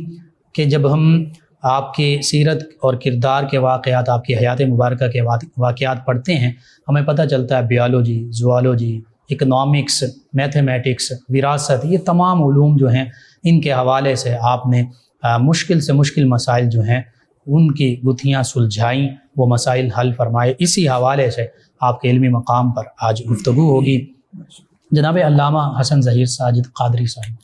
کہ جب ہم آپ کے سیرت اور کردار کے واقعات، آپ کی حیات مبارکہ کے واقعات پڑھتے ہیں، ہمیں پتہ چلتا ہے بیالوجی، زوالوجی، اکنامکس، میتھمیٹکس، وراثت، یہ تمام علوم جو ہیں ان کے حوالے سے آپ نے مشکل سے مشکل مسائل جو ہیں ان کی گتھیاں سلجھائیں، وہ مسائل حل فرمائے۔ اسی حوالے سے آپ کے علمی مقام پر آج گفتگو ہوگی۔ جناب علامہ حسن ظہیر ساجد قادری صاحب،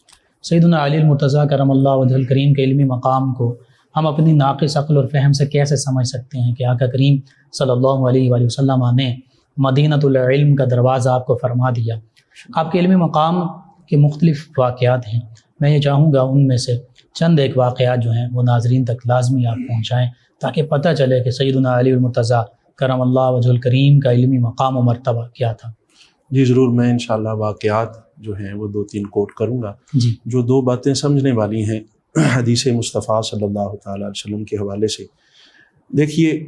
سیدنا علی المرتضیٰ کرم اللہ وجہ الکریم کے علمی مقام کو ہم اپنی ناقص عقل اور فہم سے کیسے سمجھ سکتے ہیں کہ آقا کریم صلی اللہ علیہ وآلہ وسلم نے مدینۃ العلم کا دروازہ آپ کو فرما دیا۔ آپ کے علمی مقام کے مختلف واقعات ہیں، میں یہ چاہوں گا ان میں سے چند ایک واقعات جو ہیں وہ ناظرین تک لازمی آپ پہنچائیں تاکہ پتہ چلے کہ سیدنا علی المرتضیٰ کرم اللہ وجہ الکریم کا علمی مقام و مرتبہ کیا تھا۔ جی ضرور، میں انشاءاللہ واقعات جو ہیں وہ 2-3 کوٹ کروں گا جی، جو 2 باتیں سمجھنے والی ہیں حدیث مصطفیٰ صلی اللہ تعالیٰ علیہ وسلم کے حوالے سے۔ دیکھیے،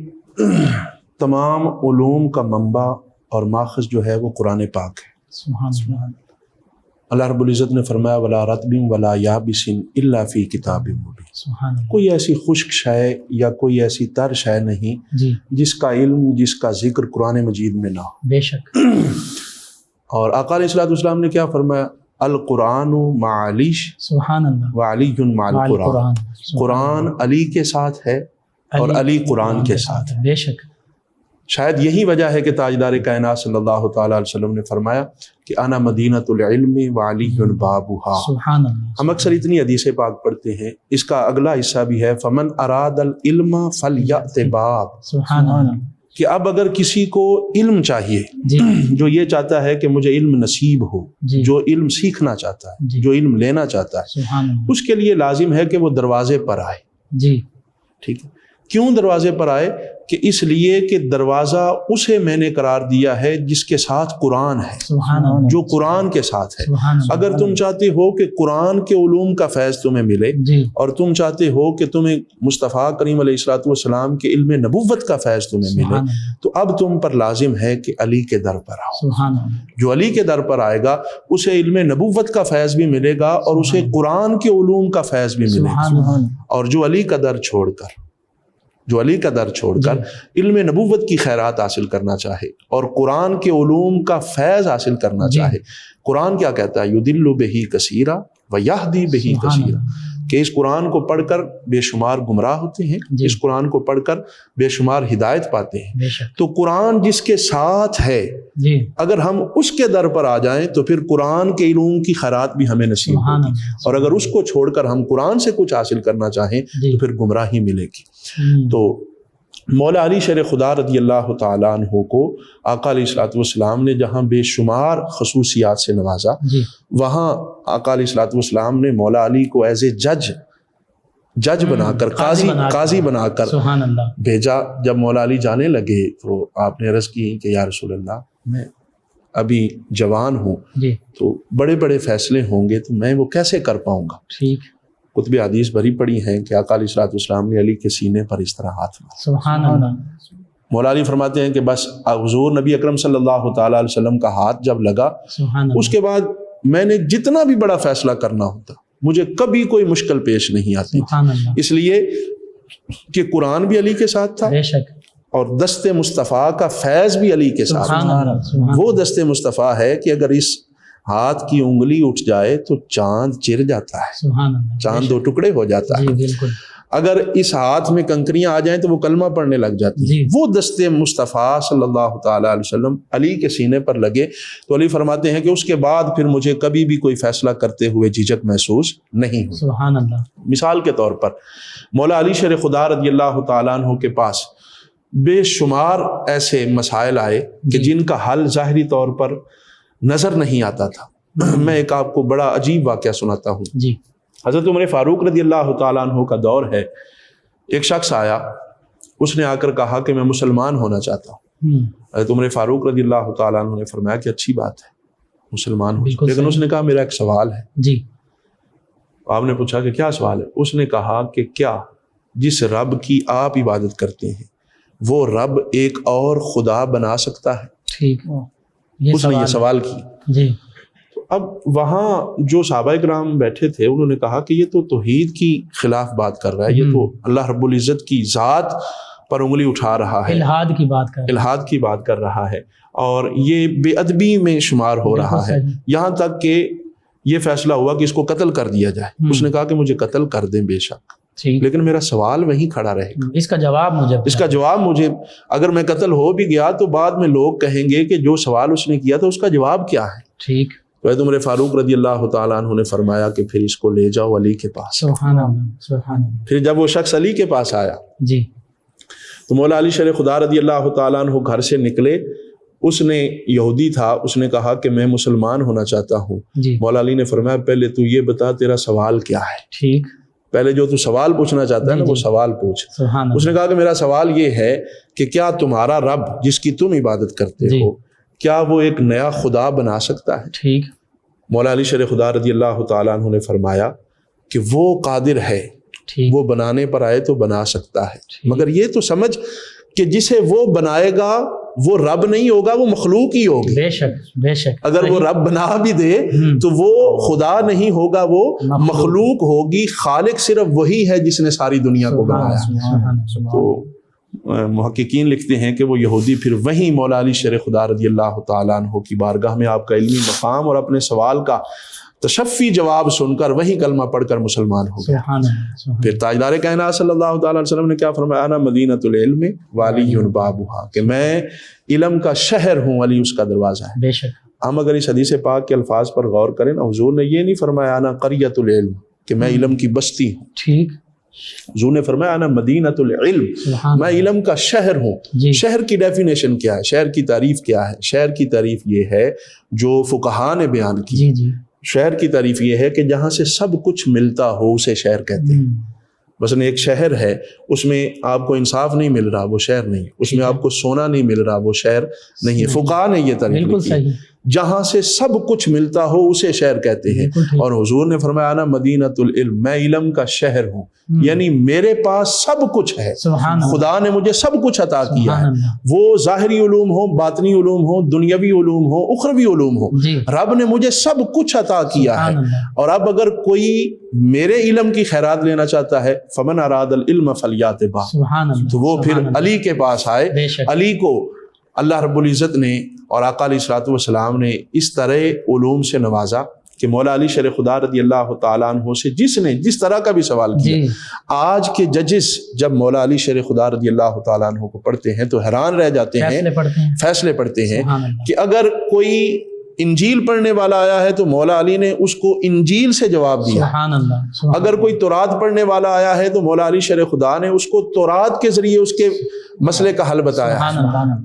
تمام علوم کا منبع اور ماخذ جو ہے وہ قرآن پاک ہے۔ سبحان اللہ رب العزت نے فرمایا ولا رطب ولا یابس الا فی کتاب مبین۔ سبحان اللہ، کوئی ایسی خشک شے یا کوئی ایسی تر شے نہیں جی جس کا علم، جس کا ذکر قرآن مجید میں نہ ہو۔ بے شک، اور آقا علیہ الصلوۃ والسلام نے کیا فرمایا؟ القرآن مع علی سبحان اللہ، وعلی مع القرآن۔ قرآن علی کے ساتھ ہے اور علی قرآن کے ساتھ ہے۔ بے شک، شاید یہی وجہ ہے کہ تاجدار کائنات صلی اللہ تعالیٰ علیہ وسلم نے فرمایا کہ انا مدینۃ العلم وعلی بابھا۔ سبحان اللہ، ہم اکثر اتنی حدیث پاک پڑھتے ہیں، اس کا اگلا حصہ بھی ہے فمن اراد العلم فلیأت باب، سبحان اللہ، کہ اب اگر کسی کو علم چاہیے، جی جو یہ چاہتا ہے کہ مجھے علم نصیب ہو، جی، جو علم سیکھنا چاہتا ہے، جی، جو علم لینا چاہتا ہے، سبحان اللہ، اس کے لیے لازم ہے کہ وہ دروازے پر آئے۔ جی ٹھیک ہے، کیوں دروازے پر آئے؟ کہ اس لیے کہ دروازہ اسے میں نے قرار دیا ہے جس کے ساتھ قرآن ہے، سبحان اللہ، جو قرآن کے ساتھ ہے۔ سبحان اللہ، اگر تم چاہتے ہو کہ قرآن کے علوم کا فیض تمہیں ملے، جی اور تم چاہتے ہو کہ تمہیں مصطفیٰ کریم علیہ الصلوۃ والسلام کے علم نبوت کا فیض تمہیں ملے، سبحان اللہ، تو اب تم پر لازم ہے کہ علی کے در پر آؤ۔ سبحان اللہ، جو علی کے در پر آئے گا اسے علم نبوت کا فیض بھی ملے گا اور اسے قرآن کے علوم کا فیض بھی ملے گا۔ سبحان اللہ، اور جو علی کا در چھوڑ کر علم نبوت کی خیرات حاصل کرنا چاہے اور قرآن کے علوم کا فیض حاصل کرنا چاہے، قرآن کیا کہتا ہے؟ یضل بہ کثیرا ویہدی بہ کثیرا، کہ اس قرآن کو پڑھ کر بے شمار گمراہ ہوتے ہیں، جی، اس قرآن کو پڑھ کر بے شمار ہدایت پاتے ہیں۔ بے شک، تو قرآن جس کے ساتھ ہے، جی اگر ہم اس کے در پر آ جائیں تو پھر قرآن کے علوم کی خیرات بھی ہمیں نصیب سبحان ہوگی، اللہ، اور اگر اس کو چھوڑ کر ہم قرآن سے کچھ حاصل کرنا چاہیں جی، تو پھر گمراہی ملے گی۔ ہم، تو مولا علی شیر خدا رضی اللہ تعالیٰ عنہ کو آقا علیہ الصلوۃ والسلام نے جہاں بے شمار خصوصیات سے نوازا، جی وہاں آقا علیہ الصلوۃ والسلام نے مولا علی کو ایز اے جج بنا کر، قاضی بنا کر سبحان اللہ، بھیجا۔ جب مولا علی جانے لگے تو آپ نے عرض کی کہ یا رسول اللہ، میں ابھی جوان ہوں، جی تو بڑے بڑے فیصلے ہوں گے تو میں وہ کیسے کر پاؤں گا؟ ٹھیک، کتب حدیث بھری پڑی ہیں کہ آقا علیہ الصلوۃ والسلام نے علی کے سینے پر اس طرح ہاتھ مارا۔ سبحان اللہ، مولا علی فرماتے ہیں کہ بس حضور نبی اکرم صلی اللہ تعالیٰ علیہ وسلم کا ہاتھ جب لگا، سبحان اللہ، اس کے بعد میں نے جتنا بھی بڑا فیصلہ کرنا ہوتا مجھے کبھی کوئی مشکل پیش نہیں آتی تھی، سبحان اللہ، اس اس لیے کہ قرآن بھی علی کے ساتھ تھا بے شک، اور دست مصطفیٰ کا فیض بھی علی کے ساتھ سبحان تھا۔ اللہ، سبحان وہ دست مصطفیٰ ہے کہ اگر اس ہاتھ کی انگلی اٹھ جائے تو چاند چر جاتا ہے، سبحان اللہ، چاند 2 ٹکڑے ہو جاتا ہے۔ جی بالکل، اگر اس ہاتھ میں کنکریاں آ جائیں تو وہ کلمہ پڑھنے لگ جاتی جی، ہیں۔ وہ دست مصطفیٰ صلی اللہ تعالیٰ علیہ وسلم علی کے سینے پر لگے تو علی فرماتے ہیں کہ اس کے بعد پھر مجھے کبھی بھی کوئی فیصلہ کرتے ہوئے جھجک محسوس نہیں ہوئی۔ سبحان اللہ، مثال کے طور پر مولا علی شیر خدا رضی اللہ تعالیٰ عنہ کے پاس بے شمار ایسے مسائل آئے کہ جن کا حل ظاہری طور پر نظر نہیں آتا تھا۔ میں ایک آپ کو بڑا عجیب واقعہ سناتا ہوں۔ جی حضرت عمر فاروق رضی اللہ تعالیٰ عنہ کا دور ہے، ایک شخص آیا، اس نے آ کر کہا کہ میں مسلمان ہونا چاہتا ہوں۔ حضرت عمر فاروق رضی اللہ تعالیٰ عنہ نے فرمایا کہ اچھی بات ہے، مسلمان ہو، بالکل لیکن صحیح۔ اس نے کہا میرا ایک سوال ہے۔ جی، آپ نے پوچھا کہ کیا سوال ہے؟ اس نے کہا کہ کیا جس رب کی آپ عبادت کرتے ہیں وہ رب ایک اور خدا بنا سکتا ہے؟ ٹھیک، اس نے یہ سوال کی۔ جی اب وہاں جو صحابہ کرام بیٹھے تھے انہوں نے کہا کہ یہ تو توحید کی خلاف بات کر رہا ہے، یہ تو اللہ رب العزت کی ذات پر انگلی اٹھا رہا ہے، الہاد کی بات کر، الہاد کی بات کر رہا ہے، اور یہ بے ادبی میں شمار ہو رہا ہے، یہاں تک کہ یہ فیصلہ ہوا کہ اس کو قتل کر دیا جائے۔ اس نے کہا کہ مجھے قتل کر دیں بے شک، ٹھیک، لیکن میرا سوال وہیں کھڑا رہے گا. اس کا جواب مجھے اس کا جواب مجھے، اگر میں قتل ہو بھی گیا تو بعد میں لوگ کہیں گے کہ جو سوال اس نے کیا تھا اس کا جواب کیا ہے. ٹھیک. تو حضرت عمر فاروق رضی اللہ تعالیٰ عنہ نے فرمایا کہ پھر اس کو لے جاؤ علی کے پاس. سبحان اللہ، سبحان اللہ. پھر جب وہ شخص علی کے پاس آیا جی تو مولا علی شرح خدا رضی اللہ تعالیٰ عنہ گھر سے نکلے. اس نے یہودی تھا، اس نے کہا کہ میں مسلمان ہونا چاہتا ہوں. جی مولا علی نے فرمایا پہلے تو یہ بتا تیرا سوال کیا ہے. ٹھیک. پہلے جو تو سوال پوچھنا چاہتا ہے نا جی، وہ جی. سوال پوچھ. سبحان اس نے اللہ. کہا کہ میرا سوال یہ ہے کہ کیا تمہارا رب جس کی تم عبادت کرتے جی. ہو کیا وہ ایک نیا خدا بنا سکتا ہے؟ ٹھیک. مولا علی شرح خدا رضی اللہ تعالیٰ عنہ نے فرمایا کہ وہ قادر ہے، ٹھیک. وہ بنانے پر آئے تو بنا سکتا ہے، ٹھیک. مگر یہ تو سمجھ کہ جسے وہ بنائے گا وہ رب نہیں ہوگا، وہ مخلوق ہی ہوگی. بے شک، بے شک. اگر وہ رب بنا بھی دے تو وہ خدا نہیں ہوگا، وہ مخلوق ہوگی. خالق صرف وہی ہے جس نے ساری دنیا کو بنایا. تو محققین لکھتے ہیں کہ وہ یہودی پھر وہیں مولا علی شرح خدا رضی اللہ تعالیٰ عنہ کی بارگاہ میں آپ کا علمی مقام اور اپنے سوال کا تشفی جواب سن کر وہی کلمہ پڑھ کر مسلمان ہو گئے. پھر تاجدار کائنات صلی اللہ تعالیٰ علیہ وسلم نے کیا فرمایا؟ انا مدینۃ العلم وعلی بابھا، کہ میں علم کا شہر ہوں، علی اس کا دروازہ ہے. بے شک. ہم اگر اس حدیث پاک کے الفاظ پر غور کریں نا، حضور نے یہ نہیں فرمایا انا قریۃ العلم کہ میں علم کی بستی ہوں. ٹھیک. حضور نے فرمایا انا مدینۃ العلم، میں علم کا شہر ہوں. جی. شہر کی ڈیفینیشن کیا ہے؟ شہر کی تعریف کیا ہے؟ شہر کی تعریف یہ ہے جو فقہا نے بیان کی. جی جی. شہر کی تعریف یہ ہے کہ جہاں سے سب کچھ ملتا ہو اسے شہر کہتے ہیں. مثلا ایک شہر ہے، اس میں آپ کو انصاف نہیں مل رہا، وہ شہر نہیں. اس میں آپ کو سونا نہیں مل رہا، وہ شہر نہیں ہے. فقہا نے یہ تعریف بالکل کی. صحیح. جہاں سے سب کچھ ملتا ہو اسے شہر کہتے ہیں. اور حضور نے فرمایا انا مدینۃ العلم، میں علم کا شہر ہوں. یعنی میرے پاس سب کچھ ہے، خدا نے مجھے سب کچھ عطا کیا ہے. وہ ظاہری علوم ہو، باطنی علوم ہو، دنیاوی علوم ہو، اخروی علوم ہو، رب نے مجھے سب کچھ عطا کیا ہے. اور اب اگر کوئی میرے علم کی خیرات لینا چاہتا ہے فمن اراد العلم فلیات با، تو وہ پھر علی کے پاس آئے. علی کو اللہ رب العزت نے اور آقا علیہ الصلوۃ والسلام نے اس طرح علوم سے نوازا کہ مولا علی شرح خدا رضی اللہ تعالیٰ عنہ سے جس نے جس طرح کا بھی سوال کیا، آج کے ججز جب مولا علی شرح خدا رضی اللہ تعالیٰ عنہ کو پڑھتے ہیں تو حیران رہ جاتے ہیں، فیصلے پڑھتے ہیں کہ اگر کوئی انجیل پڑھنے والا آیا ہے تو مولا علی نے اس کو انجیل سے جواب دیا. اگر کوئی تورات پڑھنے والا آیا ہے تو مولا علی شرح خدا نے اس کو تورات کے ذریعے اس کے مسئلے کا حل بتایا.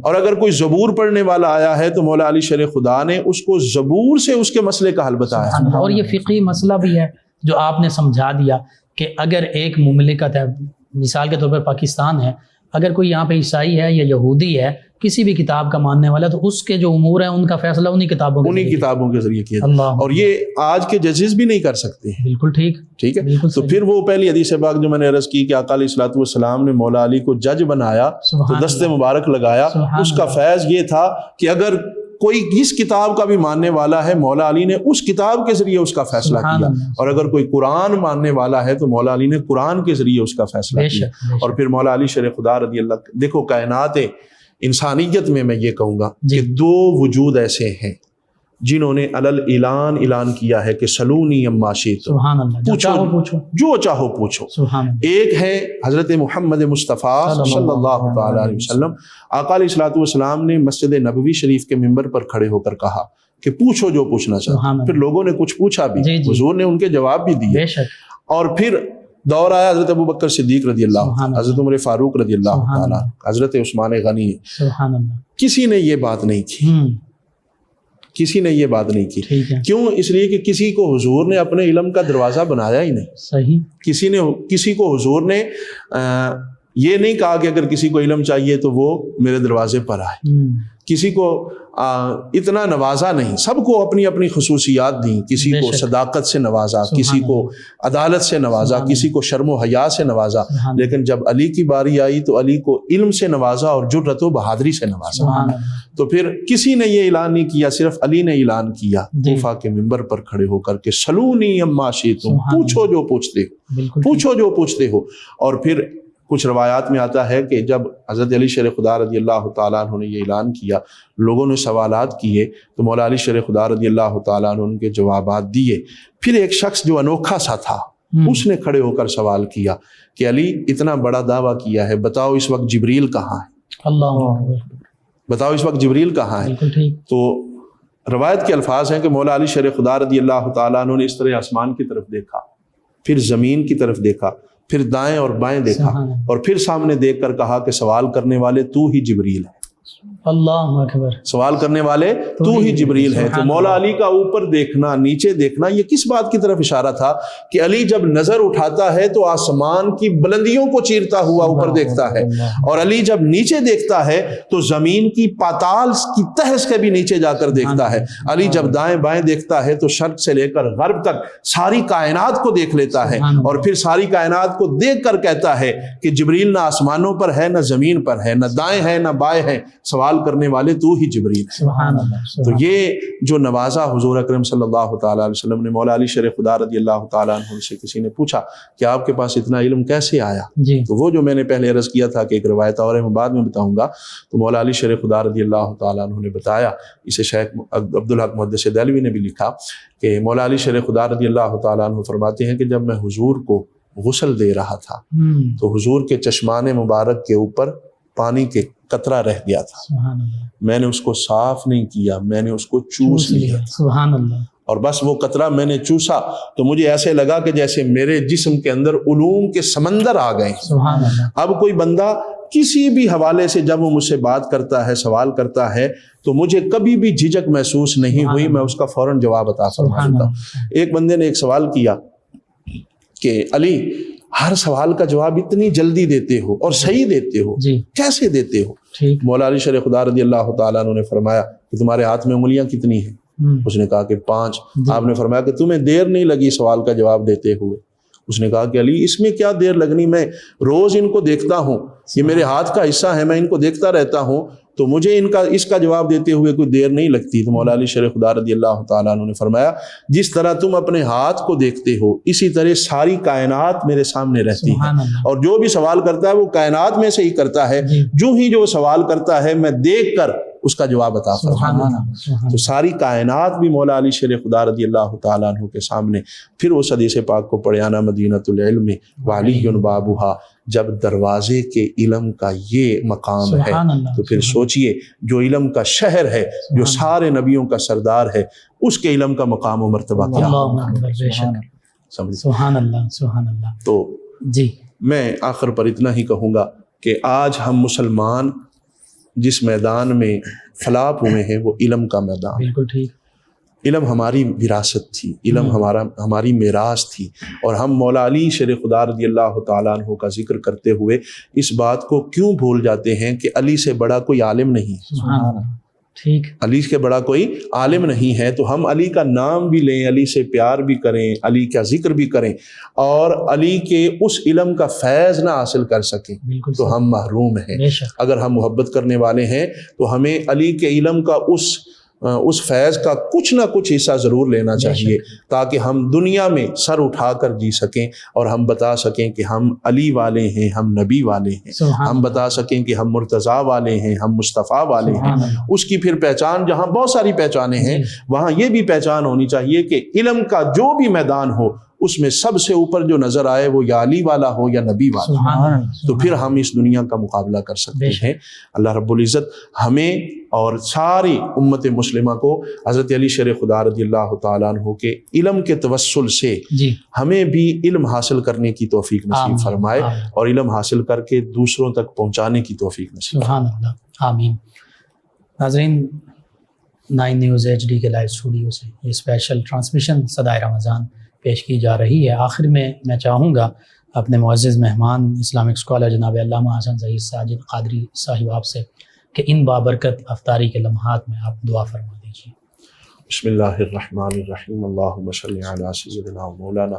اور اگر کوئی زبور پڑھنے والا آیا ہے تو مولا علی شرح خدا نے اس کو زبور سے اس کے مسئلے کا حل بتایا. اور یہ فقہی مسئلہ بھی ہے جو آپ نے سمجھا دیا کہ اگر ایک مملکت ہے، مثال کے طور پر پاکستان ہے، اگر کوئی یہاں پہ عیسائی ہے یا یہودی ہے، کسی بھی کتاب کا ماننے والا، تو اس کے جو امور ہیں ان کا فیصلہ انہی کتابوں کے ذریعے کیا. اور یہ آج کے ججز بھی نہیں کر سکتے. بالکل ٹھیک. ٹھیک ہے. تو پھر وہ پہلی حدیث پاک جو میں نے عرض کی کہ آقا علیہ الصلوۃ والسلام نے مولا علی کو جج بنایا تو دست مبارک لگایا. اس کا فیض یہ تھا کہ اگر کوئی جس کتاب کا بھی ماننے والا ہے مولا علی نے اس کتاب کے ذریعے اس کا فیصلہ کیا. اور اگر کوئی قرآن ماننے والا ہے تو مولا علی نے قرآن کے ذریعے اس کا فیصلہ کیا. اور پھر مولا علی شرح خدا رضی اللہ، دیکھو کائنات انسانیت میں میں یہ کہوں گا کہ دو وجود ایسے ہیں جنہوں نے اعلان کیا ہے کہ سلونی اما شئتم، پوچھو جو چاہو پوچھو. ایک ہے حضرت محمد مصطفیٰ صلی اللہ تعالی علیہ وسلم. آقا علیہ الصلوۃ والسلام نے مسجد نبوی شریف کے ممبر پر کھڑے ہو کر کہا کہ پوچھو جو پوچھنا چاہتے. پھر لوگوں نے کچھ پوچھا بھی، حضور نے ان کے جواب بھی دیے. اور پھر دور آیا حضرت ابوبکر صدیق رضی اللہ، حضرت عمر فاروق رضی اللہ تعالیٰ، حضرت عثمان غنی. کسی نے یہ بات نہیں کی، کسی نے یہ بات نہیں کی. کیوں؟ اس لیے کہ کسی کو حضور نے اپنے علم کا دروازہ بنایا ہی نہیں. صحیح. کسی کو حضور نے یہ نہیں کہا کہ اگر کسی کو علم چاہیے تو وہ میرے دروازے پر آئے. کسی کو اتنا نوازا نہیں. سب کو اپنی اپنی خصوصیات دیں. کسی کو صداقت سے نوازا، کسی کو عدالت سے نوازا، کسی کو شرم و حیا سے نوازا. لیکن جب علی کی باری آئی تو علی کو علم سے نوازا اور جرأت و بہادری سے نوازا. تو پھر کسی نے یہ اعلان نہیں کیا، صرف علی نے اعلان کیا کوفہ کے منبر پر کھڑے ہو کر کہ سلونی اما شئتم، پوچھو جو پوچھتے ہو، پوچھو جو پوچھتے ہو. اور پھر کچھ روایات میں آتا ہے کہ جب حضرت علی شرح خدا رضی اللہ تعالیٰ عنہ نے یہ اعلان کیا، لوگوں نے سوالات کیے تو مولا علی شرح خدا رضی اللہ تعالیٰ عنہ ان کے جوابات دیے. پھر ایک شخص جو انوکھا سا تھا، اس نے کھڑے ہو کر سوال کیا کہ علی اتنا بڑا دعویٰ کیا ہے، بتاؤ اس وقت جبریل کہاں ہے؟ اللہ، بتاؤ اس وقت جبریل کہاں ہے؟ بالکل ٹھیک۔ تو روایت کے الفاظ ہیں کہ مولا علی شیر خدا رضی اللہ تعالیٰ عنہ نے اس طرح آسمان کی طرف دیکھا، پھر زمین کی طرف دیکھا، پھر دائیں اور بائیں دیکھا، اور پھر سامنے دیکھ کر کہا کہ سوال کرنے والے تو ہی جبریل ہے، اللہ اکبر، سوال کرنے والے تو ہی جبریل ہے۔ تو مولا علی کا اوپر دیکھنا، نیچے دیکھنا، یہ کس بات کی طرف اشارہ تھا کہ علی جب نظر اٹھاتا ہے تو آسمان کی بلندیوں کو چیرتا ہوا اوپر دیکھتا ہے، اور علی جب نیچے دیکھتا ہے تو زمین کی پاتال کی تہ سے بھی نیچے جا کر دیکھتا ہے۔ علی جب دائیں بائیں دیکھتا ہے تو شرق سے لے کر غرب تک ساری کائنات کو دیکھ لیتا ہے، اور پھر ساری کائنات کو دیکھ کر کہتا ہے کہ جبریل نہ آسمانوں پر ہے، نہ زمین پر ہے، نہ دائیں ہے نہ بائیں ہے، سوال کرنے والے تو ہی جبریل ہے۔ سبحان اللہ۔ تو یہ جو نوازا حضور اکرم صلی اللہ تعالیٰ علیہ وسلم نے، مولا علی شیر خدا رضی اللہ تعالیٰ عنہ سے کسی نے پوچھا کہ آپ کے پاس اتنا علم کیسے آیا؟ جی، تو وہ جو میں نے پہلے عرض کیا تھا کہ ایک روایت اور ہے، میں بعد میں بتاؤں گا، تو مولا علی شیر خدا رضی اللہ تعالیٰ عنہ نے بتایا، اسے شیخ عبدالحق محدث دہلوی نے بھی لکھا کہ مولا علی شیر خدا رضی اللہ تعالیٰ عنہ فرماتے ہیں کہ جب میں حضور کو غسل دے رہا تھا تو حضور کے چشمان مبارک کے اوپر پانی کے قطرہ رہ گیا تھا، سبحان اللہ، میں نے اس کو صاف نہیں کیا، میں نے اس کو چوس لیا، سبحان اللہ، اور بس وہ قطرہ میں نے چوسا تو مجھے ایسے لگا کہ جیسے میرے جسم کے اندر علوم کے سمندر آ گئے۔ سبحان اللہ۔ اب کوئی بندہ کسی بھی حوالے سے جب وہ مجھ سے بات کرتا ہے، سوال کرتا ہے، تو مجھے کبھی بھی جھجک محسوس نہیں ہوئی، میں اس کا فوراً جواب عطا فرما دیتا ہوں۔ ایک بندے نے ایک سوال کیا کہ علی ہر سوال کا جواب اتنی جلدی دیتے ہو اور صحیح دیتے ہو، جی، کیسے دیتے ہو؟ ٹھیک۔ مولا علی شیر خدا رضی اللہ تعالیٰ عنہ نے فرمایا کہ تمہارے ہاتھ میں انگلیاں کتنی ہیں؟ اس نے کہا کہ 5۔ آپ نے فرمایا کہ تمہیں دیر نہیں لگی سوال کا جواب دیتے ہوئے؟ اس نے کہا کہ علی اس میں کیا دیر لگنی، میں روز ان کو دیکھتا ہوں، یہ میرے ہاتھ کا حصہ ہے، میں ان کو دیکھتا رہتا ہوں، تو مجھے اس کا جواب دیتے ہوئے کوئی دیر نہیں لگتی۔ تو مولا علی شیر خدا رضی اللہ تعالیٰ عنہ نے فرمایا جس طرح تم اپنے ہاتھ کو دیکھتے ہو اسی طرح ساری کائنات میرے سامنے رہتی ہے، اور جو بھی سوال کرتا ہے وہ کائنات میں سے ہی کرتا ہے، جو ہی جو سوال کرتا ہے میں دیکھ کر اس کا جواب عطا فرماتا ہوں۔ تو ساری کائنات بھی مولا علی شیر خدا رضی اللہ تعالیٰ عنہ کے سامنے۔ پھر اس حدیث پاک کو پڑھے، انا مدینۃ العلم وعلی بابھا، جب دروازے کے علم کا یہ مقام ہے تو پھر سوچئے جو علم کا شہر ہے، جو سارے نبیوں کا سردار ہے، اس کے علم کا مقام و مرتبہ کیا ہوگا؟ سبحان اللہ، سبحان اللہ۔ تو جی، میں آخر پر اتنا ہی کہوں گا کہ آج ہم مسلمان جس میدان میں فلاح ہوئے ہیں وہ علم کا میدان۔ بالکل ٹھیک۔ علم ہماری وراثت تھی، علم ہماری میراث تھی، اور ہم مولا علی شیر خدا رضی اللہ تعالیٰ عنہ کا ذکر کرتے ہوئے اس بات کو کیوں بھول جاتے ہیں کہ علی سے بڑا کوئی عالم نہیں، سبحان اللہ، ٹھیک، علی کے بڑا کوئی عالم نہیں ہے۔ تو ہم علی کا نام بھی لیں، علی سے پیار بھی کریں، علی کا ذکر بھی کریں، اور علی کے اس علم کا فیض نہ حاصل کر سکیں تو ہم محروم ہیں۔ اگر ہم محبت کرنے والے ہیں تو ہمیں علی کے علم کا اس فیض کا کچھ نہ کچھ حصہ ضرور لینا چاہیے، تاکہ ہم دنیا میں سر اٹھا کر جی سکیں اور ہم بتا سکیں کہ ہم علی والے ہیں، ہم نبی والے ہیں، ہم بتا سکیں کہ ہم مرتضیٰ والے ہیں، ہم مصطفیٰ والے ہیں۔ اس کی پھر پہچان، جہاں بہت ساری پہچانیں ہیں وہاں یہ بھی پہچان ہونی چاہیے کہ علم کا جو بھی میدان ہو اس میں سب سے اوپر جو نظر آئے وہ یا علی والا ہو یا نبی والا، تو پھر ہم اس دنیا کا مقابلہ کر سکتے ہیں۔ اللہ رب العزت ہمیں اور ساری امت مسلمہ کو حضرت علی شیر خدا رضی اللہ تعالیٰ عنہ کے علم کے توسل سے ہمیں بھی علم حاصل کرنے کی توفیق نصیب فرمائے، اور علم حاصل کر کے دوسروں تک پہنچانے کی توفیق نصیب فرمائے۔ سبحان اللہ، آمین۔ ناظرین، 9 نیوز HD کے لائیو اسٹوڈیو سے یہ اسپیشل ٹرانسمیشن صدائے رمضان پیش کی جا رہی ہے۔ آخر میں چاہوں گا اپنے معزز مہمان اسلامک اسکالر جناب علامہ حسن ظہیر ساجد قادری صاحب آپ سے کہ ان بابرکت افطاری کے لمحات میں آپ دعا فرما دیجیے۔ بسم اللہ الرحمن الرحیم، اللہم صلی علی سیدنا مولانا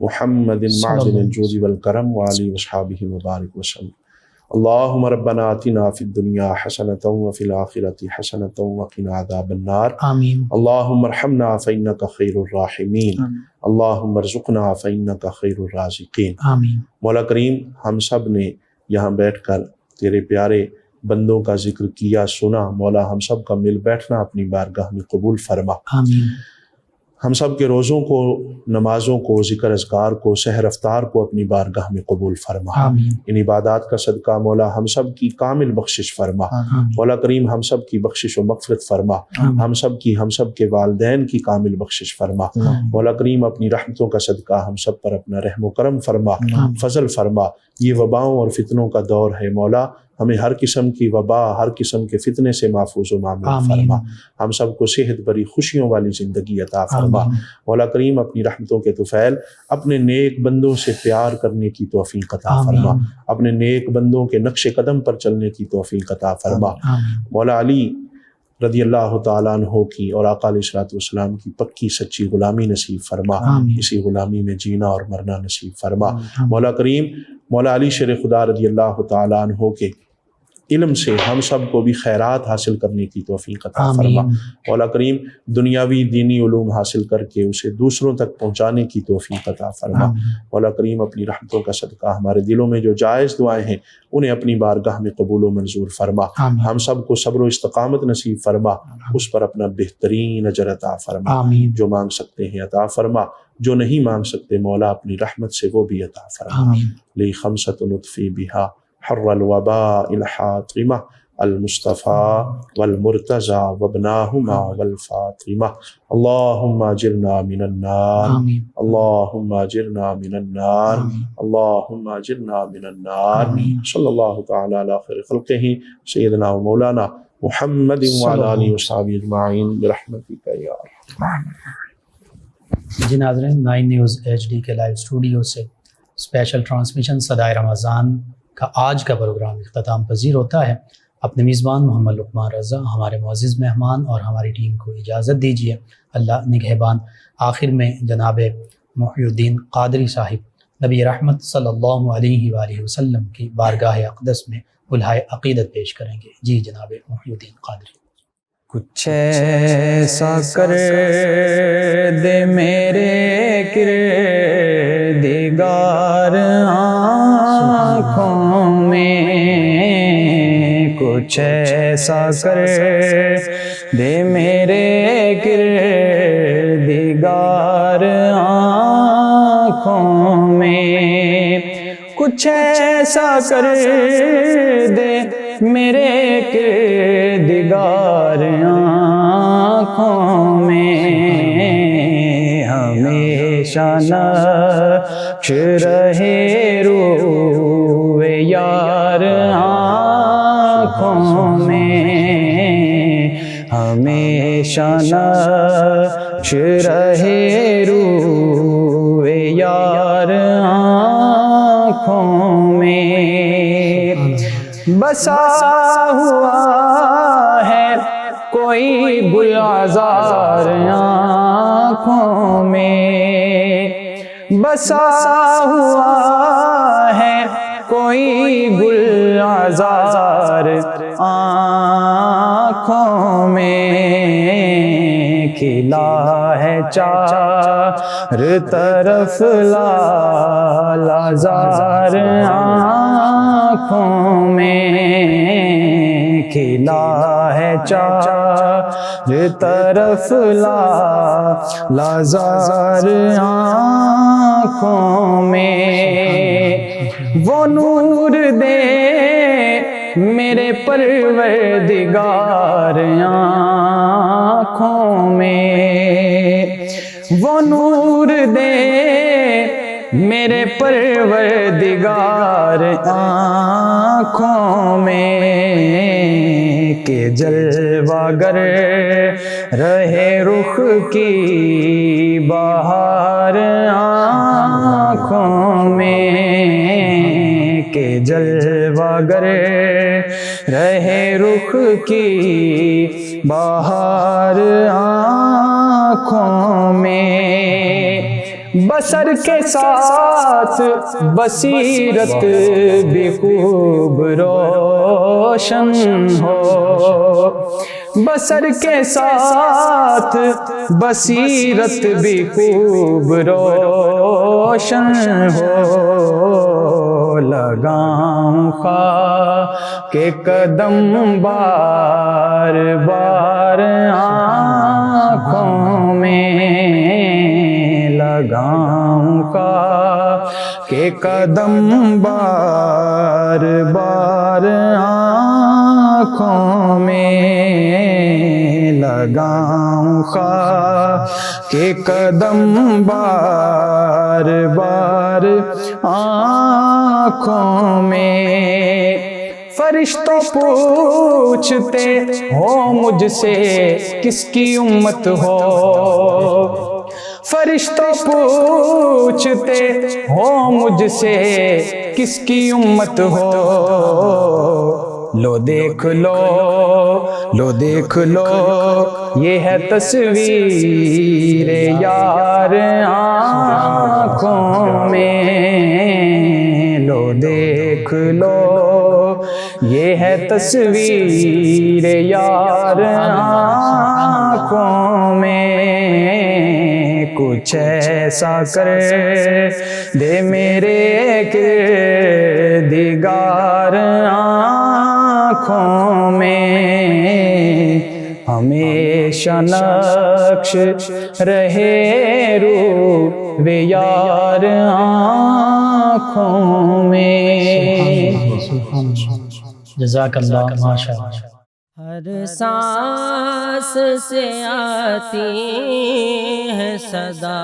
محمد معدن الجود والکرم وعلی وصحابہ مبارک وسلم۔ اللہم ربنا آتنا فی الدنیا حسنۃ وفی الآخرۃ حسنۃ وقنا عذاب النار۔ آمین۔ اللہم ارحمنا فإنک خیر الراحمین، اللہم ارزقنا فإنک خیر الرازقین۔ آمین۔ مولا کریم، ہم سب نے یہاں بیٹھ کر تیرے پیارے بندوں کا ذکر کیا، سنا، مولا ہم سب کا مل بیٹھنا اپنی بارگاہ میں قبول فرما۔ آمین۔ ہم سب کے روزوں کو، نمازوں کو، ذکر اذکار کو، سحر افطار کو اپنی بارگاہ میں قبول فرما۔ آمین ان عبادات کا صدقہ مولا ہم سب کی کامل بخشش فرما۔ مولا کریم ہم سب کی بخشش و مغفرت فرما، ہم سب کے والدین کی کامل بخشش فرما۔ مولا کریم اپنی رحمتوں کا صدقہ ہم سب پر اپنا رحم و کرم فرما، فضل فرما۔ یہ وباؤں اور فتنوں کا دور ہے مولا، ہمیں ہر قسم کی وبا، ہر قسم کے فتنے سے محفوظ و معمون فرما۔ ہم سب کو صحت بری خوشیوں والی زندگی عطا فرما۔ مولا کریم اپنی رحمتوں کے طفیل اپنے نیک بندوں سے پیار کرنے کی توفیق عطا فرما، اپنے نیک بندوں کے نقش قدم پر چلنے کی توفیق عطا فرما۔ مولا علی رضی اللہ تعالیٰ عنہ کی اور آقا علیہ الصلوۃ والسلام کی پکی سچی غلامی نصیب فرما، اسی غلامی میں جینا اور مرنا نصیب فرما۔ مولا کریم مولا علی شیر خدا رضی اللہ تعالیٰ عنہ کے علم سے ہم سب کو بھی خیرات حاصل کرنے کی توفیق عطا فرما۔ مولا کریم دنیاوی دینی علوم حاصل کر کے اسے دوسروں تک پہنچانے کی توفیق عطا فرما۔ مولا کریم اپنی رحمتوں کا صدقہ ہمارے دلوں میں جو جائز دعائیں ہیں انہیں اپنی بارگاہ میں قبول و منظور فرما۔ ہم سب کو صبر و استقامت نصیب فرما، اس پر اپنا بہترین اجر عطا فرما۔ جو مانگ سکتے ہیں عطا فرما، جو نہیں مانگ سکتے مولا اپنی رحمت سے وہ بھی عطا فرما۔ لی خمسۃ نطفی بہا حر الوباء الحاطمہ المصطفى والمرتضى وابناهما والفاطمہ۔ اللہم اجرنا من النار، اللہم اجرنا من النار، اللہم اجرنا من النار۔ صلی اللہ تعالی علی خیر خلقہ سیدنا و مولانا محمد وعلی آلہ وصحبہ اجمعین برحمتک یا ارحم۔ جی ناظرین، 9 نیوز HD کے لائیو اسٹوڈیو سے اسپیشل ٹرانسمیشن صدائے رمضان کا آج کا پروگرام اختتام پذیر ہوتا ہے۔ اپنے میزبان محمد لقمان رضا، ہمارے معزز مہمان اور ہماری ٹیم کو اجازت دیجیے۔ اللہ نگہبان۔ آخر میں جناب محی الدین قادری صاحب نبی رحمت صلی اللہ علیہ وآلہ وسلم کی بارگاہ اقدس میں الہائے عقیدت پیش کریں گے۔ جی جناب محی الدین قادری۔ کچھ ایسا کر دے میرے کردگار آنکھوں میں، کچھ ایسا کر دے میرے کردگار آنکھوں میں، کچھ ایسا کر دے میرے کردگار آنکھوں میں، ہمیشہ نقش رہے روئے یار آنکھوں میں، ہمیشہ نقش رہے روئے یار آنکھوں میں، بسا ہوا ہے کوئی گلزار آنکھوں میں، بسا ہوا ہے کوئی گلزار آنکھوں میں، کھلا ہے چار طرف لال زار آنکھوں میں، کھلا ہے چار طرف لال زار آنکھوں میں، وہ نور دے میرے پروردگار آنکھوں میں، وہ نور دے میرے پروردگار آنکھوں میں، کہ جلوہ گر رہے رخ کی بہار آنکھوں میں، کہ جلوہ گر رہے رخ کی بہار آنکھوں میں، بصر کے ساتھ بصیرت بھی خوب روشن ہو، بصر کے ساتھ بصیرت بھی خوب روشن ہو، لگاؤں خواہ کے قدم بار بار آنکھوں میں، لگاؤں خواہ کے قدم بار بار آنکھوں میں لگاؤں خواہ کے قدم بار بار آنکھوں میں فرشتوں پوچھتے ہو مجھ سے کس کی امت ہو فرشتوں پوچھتے ہو مجھ سے کس کی امت ہو لو دیکھ لو یہ ہے تصویر یار آنکھوں میں لو دیکھ لو یہ ہے تصویر یار آنکھوں میں کچھ ایسا کر دے میرے کردگار آنکھوں میں ہمیشہ نقش رہے روح یار آنکھوں میں جزاک اللہ ماشاء اللہ ہر سانس سے آتی ہے صدا